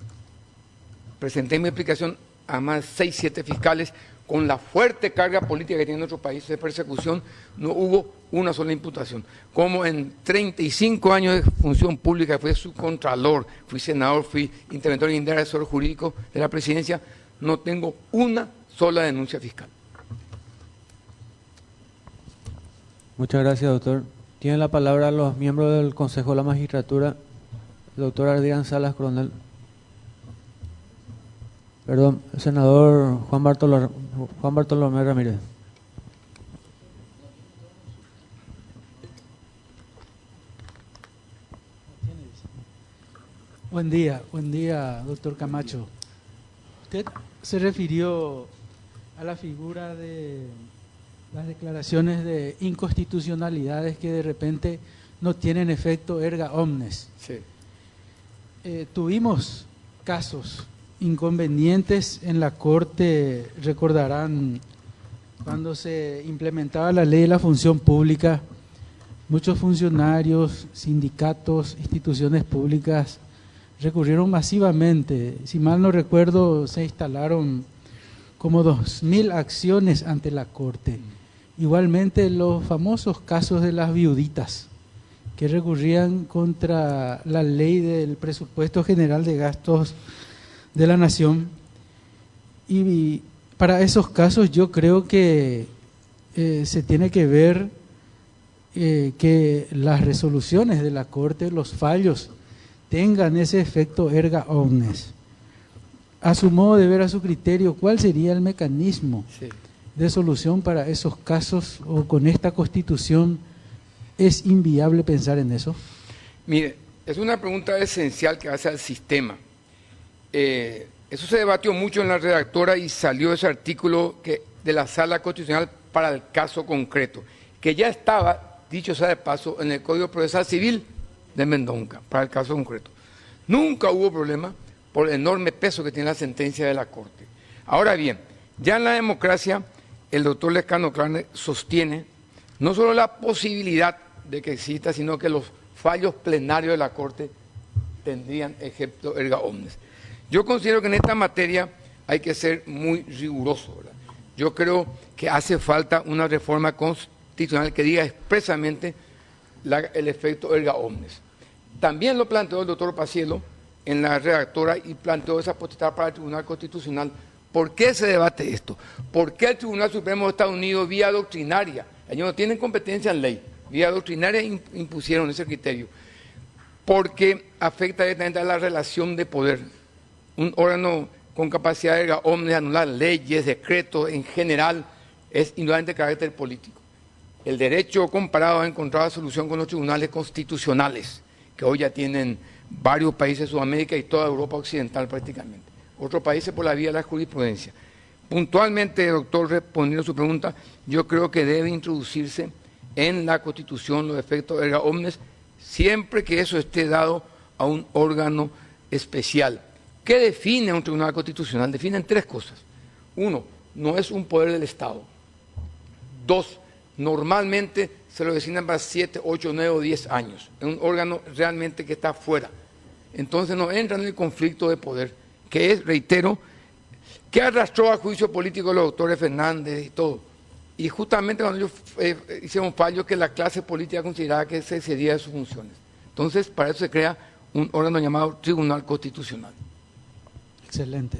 Presenté mi explicación a más 6, 7 fiscales. Con la fuerte carga política que tiene nuestro país de persecución, no hubo una sola imputación. Como en 35 años de función pública, fui subcontralor, fui senador, fui interventor y asesor jurídico de la presidencia, no tengo una sola denuncia fiscal. Muchas gracias, doctor. Tienen la palabra los miembros del Consejo de la Magistratura. El doctor Adrián Salas, coronel. Perdón, el senador Juan Bartolomé Ramírez. Buen día, doctor Camacho. Usted se refirió a la figura de las declaraciones de inconstitucionalidades que de repente no tienen efecto erga omnes. Sí. Tuvimos casos inconvenientes en la Corte, recordarán, cuando se implementaba la ley de la función pública, muchos funcionarios, sindicatos, instituciones públicas recurrieron masivamente. Si mal no recuerdo, se instalaron como 2.000 acciones ante la Corte. Igualmente los famosos casos de las viuditas que recurrían contra la ley del presupuesto general de gastos de la nación. Y para esos casos yo creo que se tiene que ver que las resoluciones de la Corte, los fallos, tengan ese efecto erga omnes. A su modo de ver, a su criterio, ¿cuál sería el mecanismo de solución para esos casos, o con esta Constitución es inviable pensar en eso? Mire, es una pregunta esencial que hace al sistema. Eso se debatió mucho en la redactora y salió ese artículo de la Sala Constitucional para el caso concreto, que ya estaba, dicho sea de paso, en el Código Procesal Civil de Mendonca, para el caso concreto. Nunca hubo problema por el enorme peso que tiene la sentencia de la Corte. Ahora bien, ya en la democracia, el doctor Lescano Clarne sostiene no solo la posibilidad de que exista, sino que los fallos plenarios de la Corte tendrían efecto erga omnes. Yo considero que en esta materia hay que ser muy riguroso, ¿verdad? Yo creo que hace falta una reforma constitucional que diga expresamente el efecto erga omnes. También lo planteó el doctor Paciello en la redactora y planteó esa potestad para el Tribunal Constitucional. ¿Por qué se debate esto? ¿Por qué el Tribunal Supremo de Estados Unidos, vía doctrinaria, ellos no tienen competencia en ley, vía doctrinaria impusieron ese criterio? Porque afecta directamente a la relación de poder. Un órgano con capacidad de erga omnes de anular leyes, decretos, en general, es indudablemente de carácter político. El derecho comparado ha encontrado solución con los tribunales constitucionales, que hoy ya tienen varios países de Sudamérica y toda Europa occidental prácticamente. Otros países por la vía de la jurisprudencia. Puntualmente, doctor, respondiendo a su pregunta, yo creo que debe introducirse en la Constitución los efectos erga omnes, siempre que eso esté dado a un órgano especial. ¿Qué define un tribunal constitucional? Definen tres cosas. Uno, no es un poder del Estado. Dos, normalmente se lo designan para 7, 8, 9 o 10 años. Es un órgano realmente que está fuera. Entonces no entra en el conflicto de poder, que es, reitero, que arrastró a juicio político los doctores Fernández y todo. Y justamente cuando ellos hicieron fallos que la clase política consideraba que se excedía de sus funciones. Entonces, para eso se crea un órgano llamado Tribunal Constitucional. Excelente.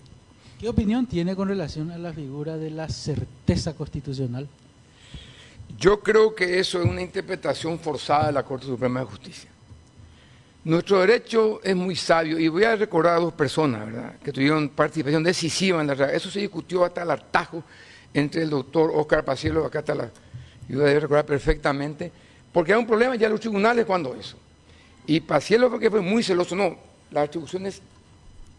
¿Qué opinión tiene con relación a la figura de la certeza constitucional? Yo creo que eso es una interpretación forzada de la Corte Suprema de Justicia. Nuestro derecho es muy sabio, y voy a recordar a dos personas, ¿verdad?, que tuvieron participación decisiva en la realidad. Eso se discutió hasta el hartazgo entre el doctor Óscar Paciello, acá está yo debo recordar perfectamente, porque era un problema ya en los tribunales cuando eso. Y Paciello porque fue muy celoso, no, las atribuciones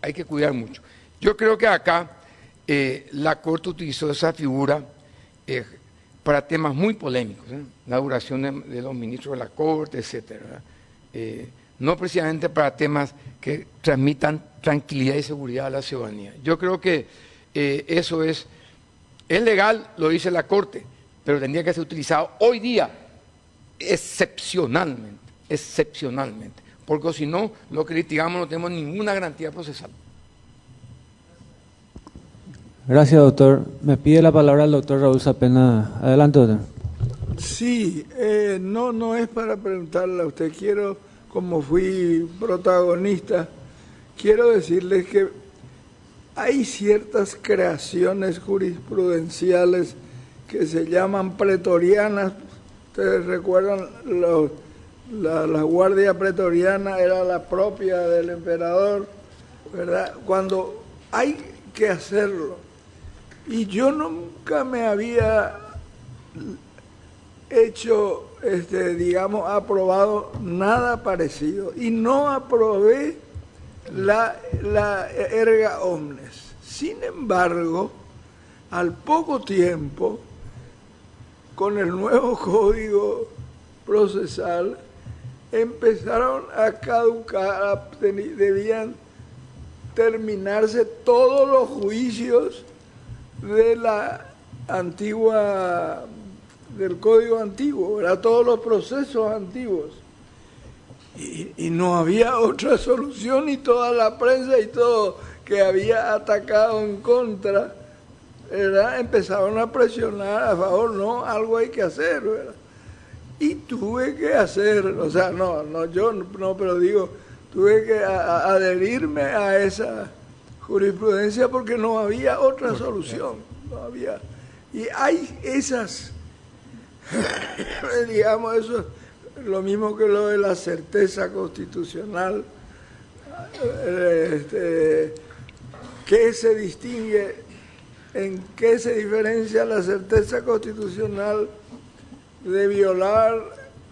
hay que cuidar mucho. Yo creo que acá la Corte utilizó esa figura para temas muy polémicos, la duración de los ministros de la Corte, etcétera, no precisamente para temas que transmitan tranquilidad y seguridad a la ciudadanía. Yo creo que eso es legal, lo dice la Corte, pero tendría que ser utilizado hoy día excepcionalmente, porque si no, lo que litigamos no tenemos ninguna garantía procesal. Gracias, doctor. Me pide la palabra el doctor Raúl Sapena. Adelante, doctor. Sí, no es para preguntarle a usted, como fui protagonista, quiero decirles que hay ciertas creaciones jurisprudenciales que se llaman pretorianas. Ustedes recuerdan, la guardia pretoriana era la propia del emperador, ¿verdad? Cuando hay que hacerlo. Y yo nunca me había hecho, digamos, aprobado nada parecido. Y no aprobé la erga omnes. Sin embargo, al poco tiempo, con el nuevo código procesal, empezaron a caducar, debían terminarse todos los juicios de la antigua, del código antiguo, todos los procesos antiguos. Y no había otra solución, y toda la prensa y todo que había atacado en contra ¿verdad? Empezaron a presionar a favor, no, algo hay que hacer, ¿verdad? Y tuve que hacer, o sea, pero digo, tuve que adherirme a esa jurisprudencia porque no había otra solución, no había. Y hay esas, digamos, eso es lo mismo que lo de la certeza constitucional, ¿qué se distingue, en qué se diferencia la certeza constitucional de violar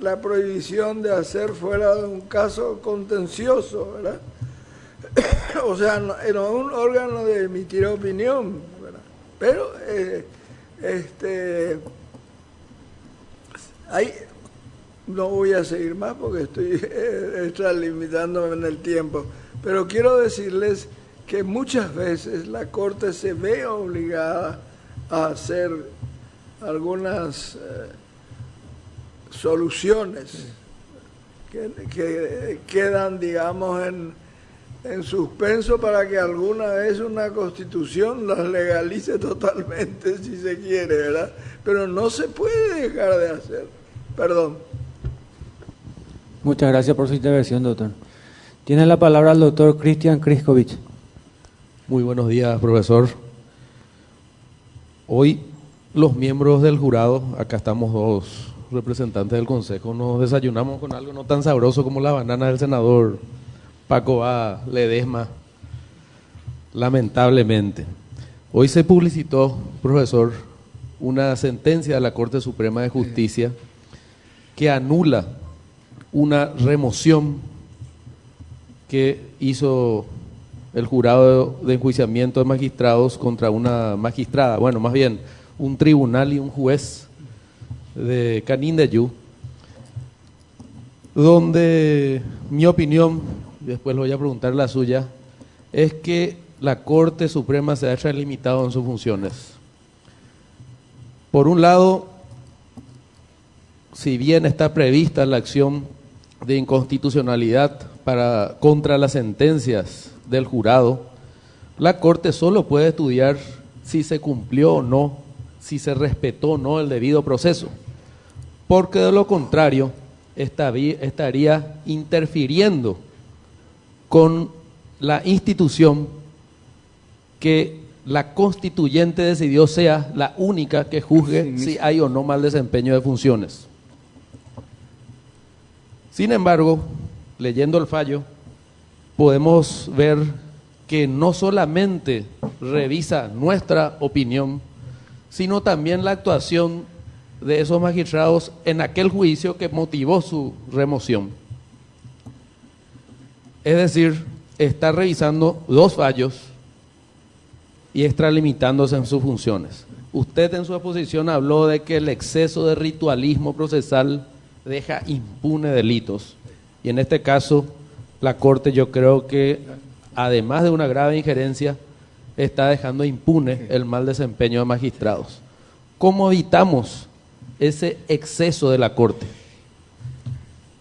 la prohibición de hacer fuera de un caso contencioso, ¿verdad? O sea, no es un órgano de emitir opinión, ¿verdad? Pero no voy a seguir más porque estoy extralimitándome en el tiempo, pero quiero decirles que muchas veces la Corte se ve obligada a hacer algunas soluciones que quedan, digamos, en suspenso para que alguna vez una constitución las legalice totalmente, si se quiere, ¿verdad? Pero no se puede dejar de hacer. Perdón. Muchas gracias por su intervención, doctor. Tiene la palabra el doctor Cristian Kriskovic. Muy buenos días, profesor. Hoy los miembros del jurado, acá estamos dos representantes del Consejo, nos desayunamos con algo no tan sabroso como la banana del senador Paco A. Ledesma, lamentablemente. Hoy se publicitó, profesor, una sentencia de la Corte Suprema de Justicia que anula una remoción que hizo el jurado de enjuiciamiento de magistrados contra una magistrada, bueno, más bien un tribunal y un juez de Canindeyú, donde mi opinión, después le voy a preguntar la suya, es que la Corte Suprema se ha extralimitado en sus funciones. Por un lado, si bien está prevista la acción de inconstitucionalidad contra las sentencias del jurado, la Corte solo puede estudiar si se cumplió o no, si se respetó o no el debido proceso, porque de lo contrario estaría interfiriendo con la institución que la constituyente decidió sea la única que juzgue si hay o no mal desempeño de funciones. Sin embargo, leyendo el fallo, podemos ver que no solamente revisa nuestra opinión, sino también la actuación de esos magistrados en aquel juicio que motivó su remoción. Es decir, está revisando dos fallos y extralimitándose en sus funciones. Usted en su exposición habló de que el exceso de ritualismo procesal deja impune delitos. Y en este caso, la Corte, yo creo que, además de una grave injerencia, está dejando impune el mal desempeño de magistrados. ¿Cómo evitamos ese exceso de la Corte?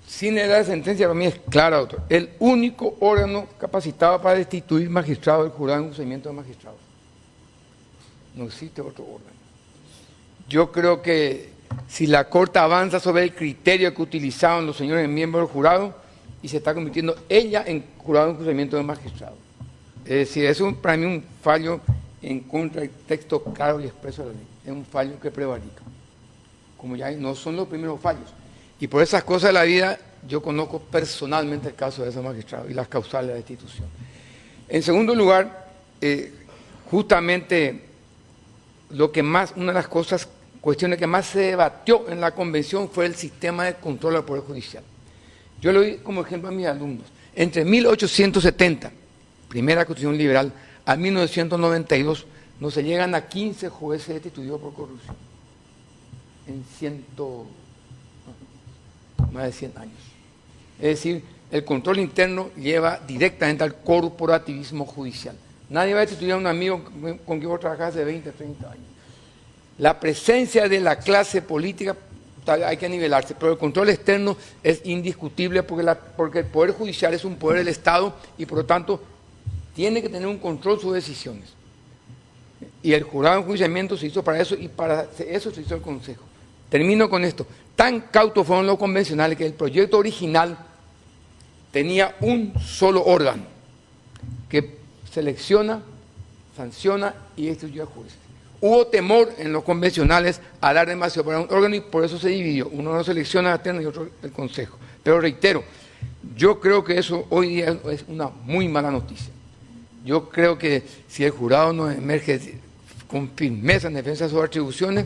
Sin la sentencia, para mí es clara, doctor. El único órgano capacitado para destituir magistrados es el jurado de enjuiciamiento de magistrados. No existe otro órgano. Yo creo que si la Corte avanza sobre el criterio que utilizaban los señores miembros del jurado y se está convirtiendo ella en jurado de enjuiciamiento de magistrados. Es decir, es para mí un fallo en contra del texto claro y expreso de la ley. Es un fallo que prevarica. Como ya no son los primeros fallos. Y por esas cosas de la vida, yo conozco personalmente el caso de esos magistrados y las causales de la destitución. En segundo lugar, justamente una de las cuestiones que más se debatió en la convención fue el sistema de control del Poder Judicial. Yo lo doy como ejemplo a mis alumnos. Entre 1870, primera Constitución liberal, a 1992, no se llegan a 15 jueces destituidos por corrupción. En más de 100 años. Es decir, el control interno lleva directamente al corporativismo judicial. Nadie va a destituir a un amigo con quien vos trabajás hace 20, 30 años. La presencia de la clase política hay que nivelarse, pero el control externo es indiscutible porque el Poder Judicial es un poder del Estado y por lo tanto tiene que tener un control sobre sus decisiones. Y el jurado de enjuiciamiento se hizo para eso y para eso se hizo el Consejo. Termino con esto. Tan cautos fueron los convencionales que el proyecto original tenía un solo órgano que selecciona, sanciona y destituye al juez. Hubo temor en los convencionales a dar demasiado para un órgano y por eso se dividió. Uno lo selecciona la terna y otro el Consejo. Pero reitero, yo creo que eso hoy día es una muy mala noticia. Yo creo que si el jurado no emerge con firmeza en defensa de sus atribuciones,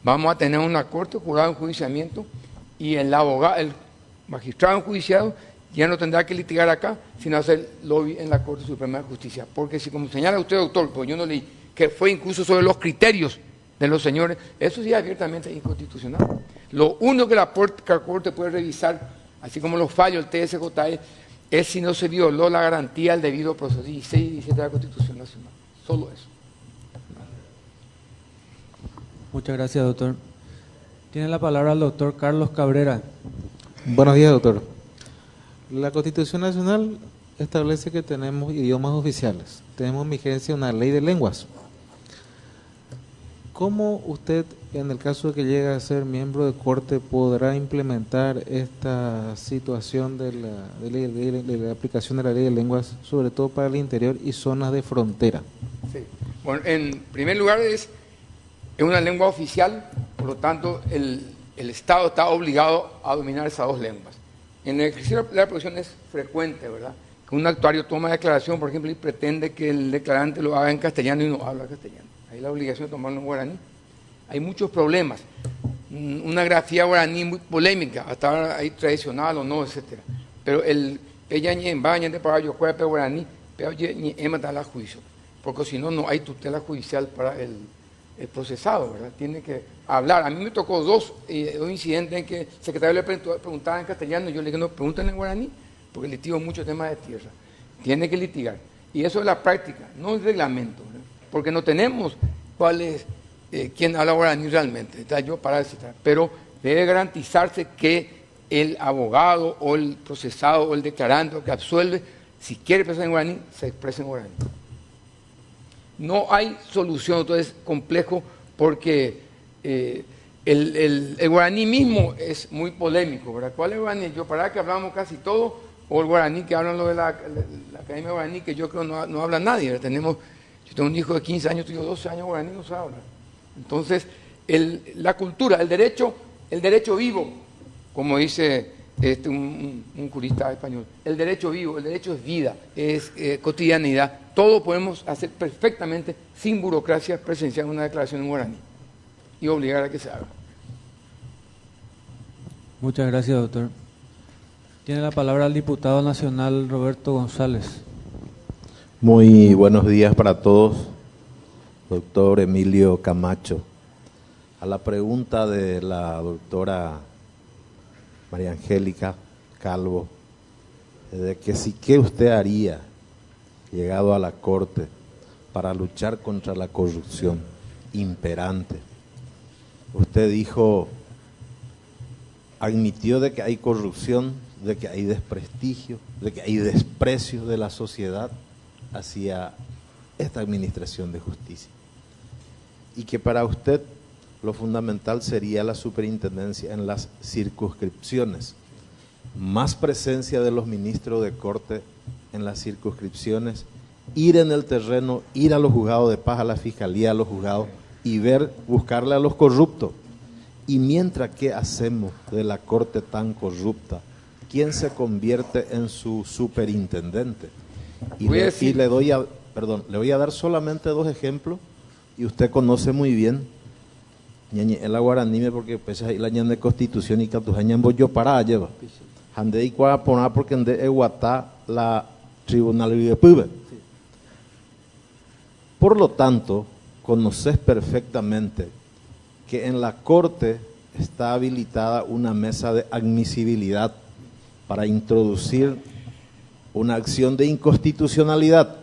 vamos a tener una corte, jurado de enjuiciamiento, y el abogado, el magistrado enjuiciado ya no tendrá que litigar acá, sino hacer lobby en la Corte Suprema de Justicia. Porque si, como señala usted, doctor, pues yo no leí, que fue incluso sobre los criterios de los señores, eso sí es abiertamente inconstitucional. Lo único que la Corte puede revisar, así como los fallos del TSJE, es si no se violó la garantía del debido proceso, 16 y 17 de la Constitución Nacional. Solo eso. Muchas gracias, doctor. Tiene la palabra el doctor Carlos Cabrera. Buenos días, doctor. La Constitución Nacional establece que tenemos idiomas oficiales. Tenemos vigencia una ley de lenguas. ¿Cómo usted, en el caso de que llegue a ser miembro de corte, podrá implementar esta situación de la aplicación de la ley de lenguas, sobre todo para el interior y zonas de frontera? Sí. Bueno, en primer lugar es una lengua oficial, por lo tanto el Estado está obligado a dominar esas dos lenguas. En el ejercicio de la profesión es frecuente, ¿verdad?, que un actuario toma declaración, por ejemplo, y pretende que el declarante lo haga en castellano y no habla castellano. Hay la obligación de tomarlo en guaraní. Hay muchos problemas. Una grafía guaraní muy polémica, hasta ahora hay tradicional o no, etcétera. Pero el peñañe en baña de para yo juega guaraní, pero emata la juicio, porque si no, no hay tutela judicial para el procesado, ¿verdad? Tiene que hablar. A mí me tocó dos incidentes en que el secretario le preguntaba en castellano y yo le dije, no, pregúntenle en guaraní, porque litigo muchos temas de tierra. Tiene que litigar. Y eso es la práctica, no el reglamento, ¿verdad? Porque no tenemos cuál es quién habla guaraní realmente. Está yo para citar. Pero debe garantizarse que el abogado o el procesado o el declarante que absuelve, si quiere expresar en guaraní, se expresa en guaraní. No hay solución, entonces es complejo porque el guaraní mismo es muy polémico, ¿verdad? ¿Cuál es el guaraní? Yo para que hablamos casi todo, o el guaraní que hablan lo de la Academia Guaraní, que yo creo no habla nadie, ¿verdad? Yo tengo un hijo de 15 años, tengo 12 años, guaraní no sabe hablar. Entonces, la cultura, el derecho vivo, como dice un jurista español, el derecho vivo, el derecho es vida, es cotidianidad. Todo podemos hacer perfectamente sin burocracia, presenciar una declaración en guaraní y obligar a que se haga. Muchas gracias, doctor. Tiene la palabra el diputado nacional Roberto González. Muy buenos días para todos, doctor Emilio Camacho. A la pregunta de la doctora María Angélica Calvo, de que si qué usted haría llegado a la Corte para luchar contra la corrupción imperante. Usted dijo, admitió de que hay corrupción, de que hay desprestigio, de que hay desprecio de la sociedad hacia esta administración de justicia. Y que para usted lo fundamental sería la superintendencia en las circunscripciones, más presencia de los ministros de Corte en las circunscripciones, ir en el terreno, ir a los juzgados de paz, a la fiscalía, a los juzgados y buscarle a los corruptos. Y mientras que hacemos de la Corte tan corrupta, ¿quién se convierte en su superintendente? Y le voy a dar solamente dos ejemplos y usted conoce muy bien en la guaraní porque pese a la ñande constitución y catujañan yo para lleva hande y cua poner porque ende eguatá la tribunal de pube. Por lo tanto, conoces perfectamente que en la Corte está habilitada una mesa de admisibilidad para introducir una acción de inconstitucionalidad,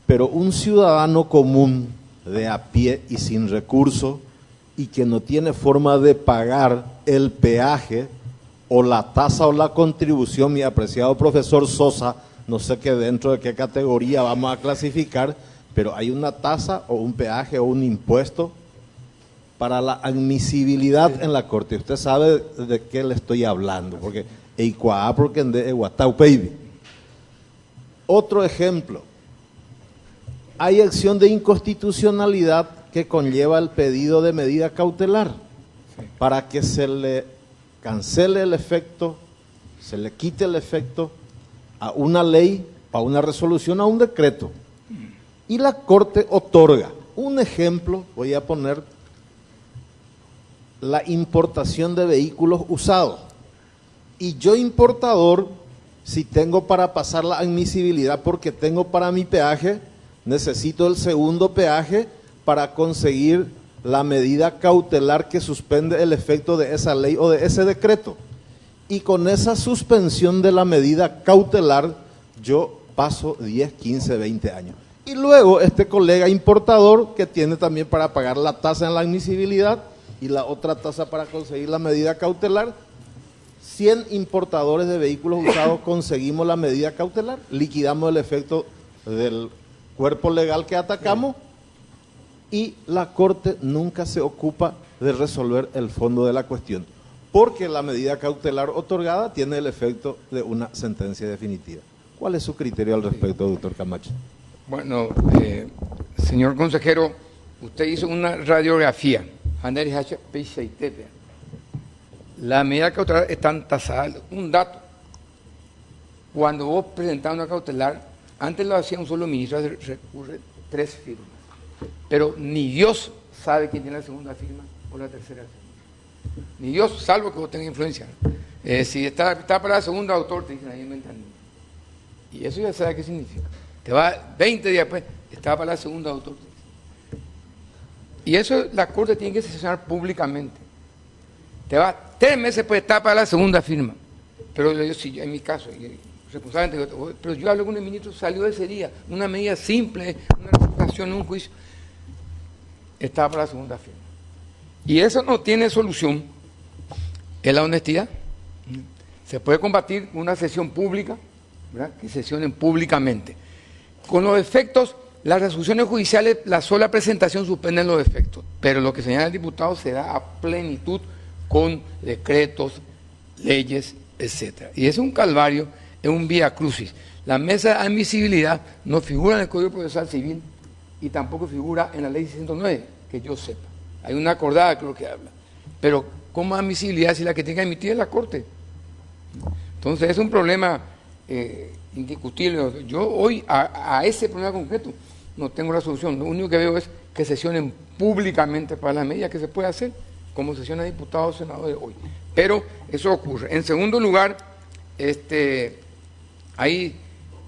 pero un ciudadano común de a pie y sin recurso y que no tiene forma de pagar el peaje o la tasa o la contribución, mi apreciado profesor Sosa, no sé qué dentro de qué categoría vamos a clasificar, pero hay una tasa o un peaje o un impuesto para la admisibilidad en la corte. Usted sabe de qué le estoy hablando, porque otro ejemplo, hay acción de inconstitucionalidad que conlleva el pedido de medida cautelar para que se le cancele el efecto, se le quite el efecto a una ley, a una resolución, a un decreto. Y la Corte otorga. Un ejemplo, voy a poner la importación de vehículos usados. Y yo, importador, si tengo para pasar la admisibilidad porque tengo para mi peaje, necesito el segundo peaje para conseguir la medida cautelar que suspende el efecto de esa ley o de ese decreto. Y con esa suspensión de la medida cautelar, yo paso 10, 15, 20 años. Y luego este colega importador, que tiene también para pagar la tasa en la admisibilidad y la otra tasa para conseguir la medida cautelar, 100 importadores de vehículos usados conseguimos la medida cautelar, liquidamos el efecto del cuerpo legal que atacamos y la Corte nunca se ocupa de resolver el fondo de la cuestión, porque la medida cautelar otorgada tiene el efecto de una sentencia definitiva. ¿Cuál es su criterio al respecto, doctor Camacho? Bueno, señor consejero, usted hizo una radiografía. La medida cautelar están tasadas. Un dato, cuando vos presentás una cautelar, antes lo hacía un solo ministro, recurre 3 firmas. Pero ni Dios sabe quién tiene la segunda firma o la tercera firma. Ni Dios, salvo que vos tengas influencia. Si está para la segunda, autor, te dicen ahí no entendí. Y eso ya sabe qué significa. Te va 20 días después, está para la segunda, autor. Y eso la Corte tiene que sesionar públicamente. Te va 3 meses después, está para la segunda firma. Pero yo, sí, en mi caso, responsablemente, pero yo hablé con el ministro, salió ese día, una medida simple, una revocación, un juicio, estaba para la segunda firma. Y eso no tiene solución, es la honestidad. Se puede combatir con una sesión pública, ¿verdad? Que sesionen públicamente. Con los efectos, las resoluciones judiciales, la sola presentación suspenden los efectos, pero lo que señala el diputado se da a plenitud con decretos, leyes, etcétera. Y es un calvario, es un vía crucis. La mesa de admisibilidad no figura en el Código Procesal Civil y tampoco figura en la Ley 609, que yo sepa. Hay una acordada, creo que habla. Pero, ¿cómo admisibilidad si la que tiene que emitir es la Corte? Entonces, es un problema indiscutible. Yo hoy, a ese problema concreto, no tengo la solución. Lo único que veo es que sesionen públicamente para las medidas que se puede hacer, como sesiona diputados o senadores hoy. Pero eso ocurre. En segundo lugar, ahí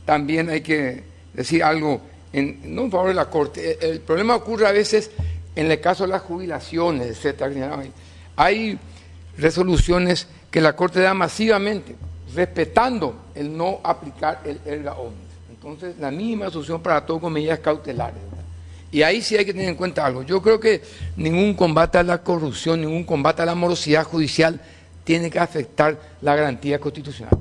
también hay que decir algo, no en favor de la Corte. El problema ocurre a veces en el caso de las jubilaciones, etcétera. Hay resoluciones que la Corte da masivamente, respetando el no aplicar el erga omnes. Entonces, la mínima solución para todo con medidas cautelares, ¿verdad? Y ahí sí hay que tener en cuenta algo. Yo creo que ningún combate a la corrupción, ningún combate a la morosidad judicial tiene que afectar la garantía constitucional.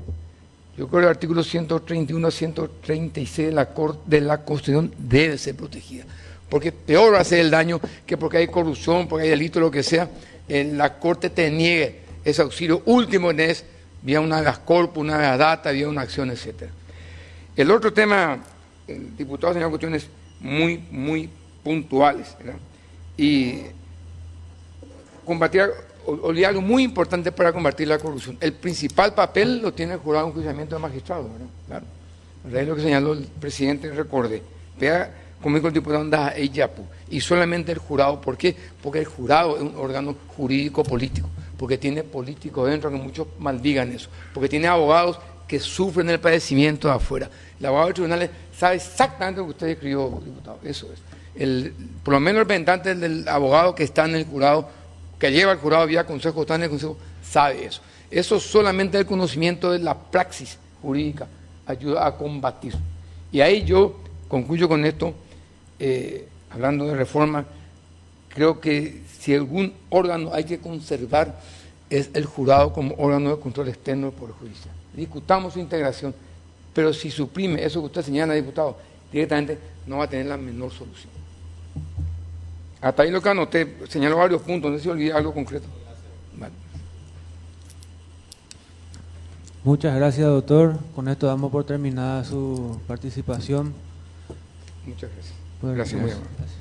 Yo creo que el artículo 131 a 136 de la Constitución debe ser protegida, porque peor va a ser el daño que porque hay corrupción, porque hay delito, lo que sea, la Corte te niegue ese auxilio último es vía una habeas corpus, una habeas data, vía una acción, etcétera. El otro tema, el diputado señaló cuestiones muy puntuales, ¿verdad? Y combatir, olvidar algo muy importante para combatir la corrupción. El principal papel lo tiene el jurado de enjuiciamiento de magistrados, ¿verdad? Claro. Es lo que señaló el presidente, recordé. Vea, como dijo el diputado Ndaja Eyapu, y solamente el jurado. ¿Por qué? Porque el jurado es un órgano jurídico político, porque tiene políticos dentro, que muchos maldigan eso, porque tiene abogados que sufren el padecimiento de afuera. El abogado de tribunales sabe exactamente lo que usted escribió, diputado, eso es. Por lo menos el representante del abogado que está en el jurado, que lleva al jurado vía consejo, está en el consejo, sabe eso. Eso solamente el conocimiento de la praxis jurídica ayuda a combatir. Y ahí yo concluyo con esto, hablando de reforma, creo que si algún órgano hay que conservar es el jurado como órgano de control externo del Poder Judicial. Discutamos su integración, pero si suprime eso que usted señala, diputado, directamente no va a tener la menor solución. Hasta ahí lo que anoté, señaló varios puntos, no sé si olvidé algo concreto. Vale. Muchas gracias, doctor. Con esto damos por terminada su participación. Muchas gracias. Pues, Gracias, muy gracias. amable.